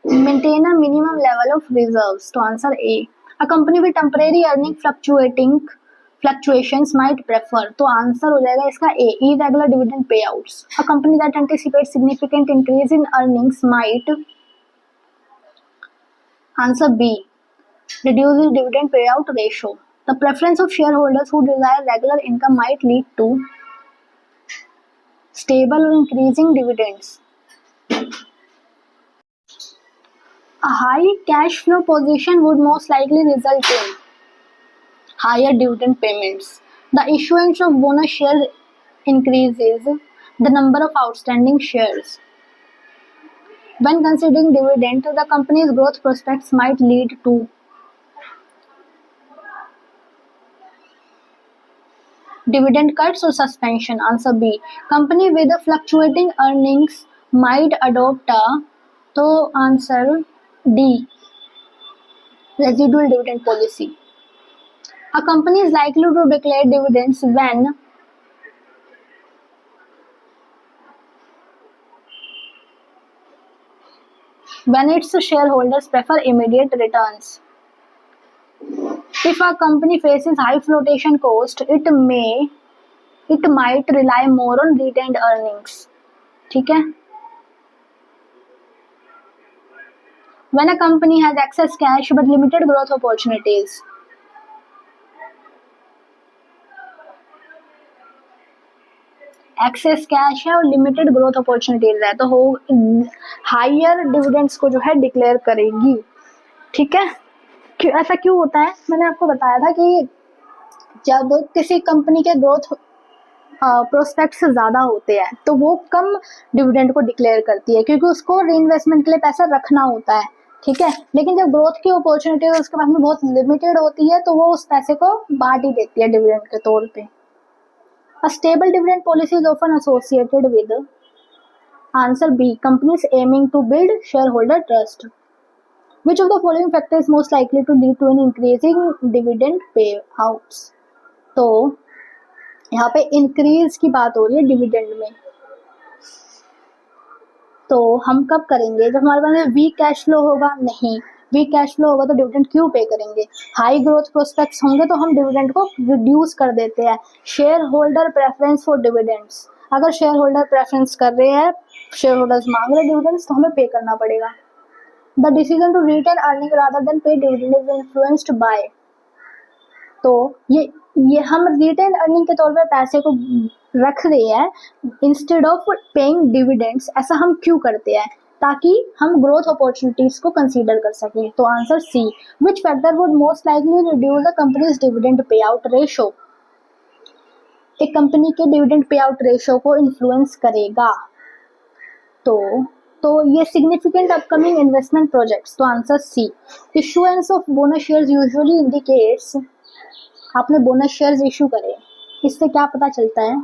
maintain a minimum level of reserves, तो answer A. A company with temporary earning fluctuations might prefer, तो answer हो जाएगा इसका ए, irregular dividend payouts. A company that anticipates significant increase in earnings might, answer B, reduces dividend payout ratio. The preference of shareholders who desire regular income might lead to stable or increasing dividends. A high cash flow position would most likely result in higher dividend payments. The issuance of bonus shares increases the number of outstanding shares. When considering dividend, the company's growth prospects might lead to dividend cuts or suspension, answer B. Company with a fluctuating earnings might adopt a, तो answer D, residual dividend policy. A company is likely to declare dividends when its shareholders prefer immediate returns. If a company faces high flotation cost, it might rely more on retained earnings, ठीक है। When a company has excess cash but limited growth opportunities, access cash है और limited growth opportunities है तो हो higher dividends को जो है डिक्लेयर करेगी, ठीक है। ऐसा क्यों होता है, मैंने आपको बताया था कि जब किसी कंपनी के ग्रोथ प्रोस्पेक्ट्स ज्यादा होते हैं तो वो कम डिविडेंड को डिक्लेयर करती है क्योंकि उसको रीइन्वेस्टमेंट के लिए पैसा रखना होता है, ठीक है। लेकिन जब ग्रोथ की अपॉर्चुनिटी उसके पास में बहुत लिमिटेड होती है तो वो उस पैसे को बांट ही देती है डिविडेंड के तौर पे। A stable dividend policy is often associated with, answer B, companies aiming to build shareholder trust. Which of the following factors is most likely to lead to an increasing dividend payouts? तो यहाँ पे increase की बात हो रही है dividend में, तो हम कब करेंगे जब हमारे पास में वीक कैश फ्लो होगा, नहीं, वीक कैश फ्लो होगा तो डिविडेंड क्यों पे करेंगे। हाई ग्रोथ प्रोस्पेक्ट्स होंगे तो हम डिविडेंड को रिड्यूस कर देते हैं। Share holder preference for dividends, अगर शेयर होल्डर प्रेफरेंस कर रहे हैं, शेयर होल्डर्स मांग रहे डिविडेंड्स, तो हमें पे करना पड़ेगा। The decision to retain earning rather than pay dividend is influenced by, तो ये हम रिटेन अर्निंग के तौर पे पैसे को रख रहे हैं इंस्टेड ऑफ पेइंग डिविडेंड्स। ऐसा हम क्यों करते हैं? ताकि हम ग्रोथ अपॉर्चुनिटीज को कंसीडर कर सकें। तो answer C, which factor would most likely reduce the company's dividend pay out ratio, एक कंपनी के डिविडेंड पे आउट रेशो को इन्फ्लुएंस करेगा। तो ये सिग्निफिकेंट अपकमिंग इन्वेस्टमेंट प्रोजेक्ट्स, तो answer C, issuance of bonus shares usually indicates, आपने bonus shares issue करे, इससे क्या पता चलता है?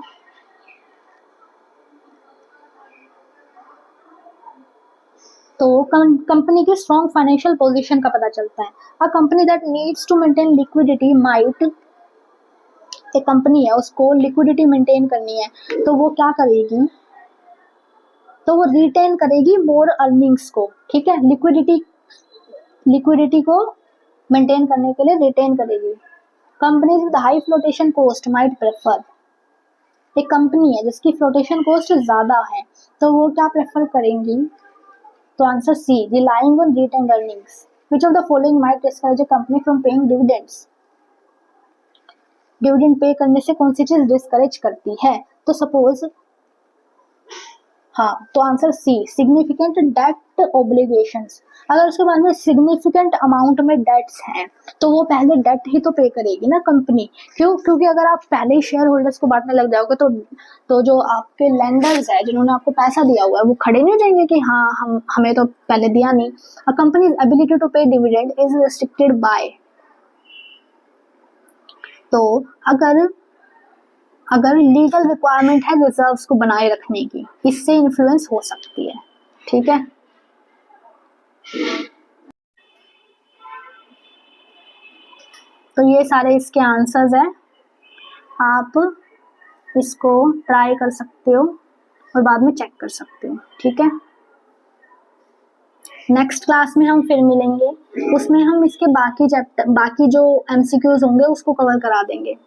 तो कंपनी की स्ट्रॉन्ग फाइनेंशियल पोजीशन का पता चलता है। A company that needs to maintain liquidity might, एक कंपनी है उसको लिक्विडिटी मेंटेन करनी है, तो वो क्या करेगी? तो वो रिटेन करेगी मोर अर्निंग्स को, ठीक है, लिक्विडिटी को मेंटेन करने के लिए रिटेन करेगी। Companies with high flotation cost might prefer, एक कंपनी है जिसकी फ्लोटेशन कॉस्ट ज्यादा है, तो वो क्या प्रेफर करेंगी? तो answer C, relying on retain earnings. Which of the following might discourage a company from paying dividends, dividend pay करने से कौन सी चीज डिस्करेज करती है? तो सपोज, हाँ, तो answer C, significant debt obligations. अगर उसके बाद में सिग्निफिकेंट अमाउंट में डेट्स हैं, तो वो पहले डेट ही तो पे करेगी ना कंपनी। क्यों? क्योंकि अगर आप पहले ही शेयर होल्डर्स को बांटने लग जाओगे, तो जो आपके लेंडर्स है जिन्होंने आपको पैसा दिया हुआ है, वो खड़े नहीं हो जाएंगे कि हाँ हमें तो पहले दिया नहीं। अ कंपनीज एबिलिटी टू पे डिविडेंड इज रिस्ट्रिक्टेड बाय, तो अगर लीगल रिक्वायरमेंट है रिजर्व्स को बनाए रखने की, इससे इन्फ्लुएंस हो सकती है, ठीक है। तो ये सारे इसके आंसर्स हैं, आप इसको ट्राई कर सकते हो और बाद में चेक कर सकते हो, ठीक है। नेक्स्ट क्लास में हम फिर मिलेंगे, उसमें हम इसके बाकी जो एमसीक्यूज होंगे उसको कवर करा देंगे।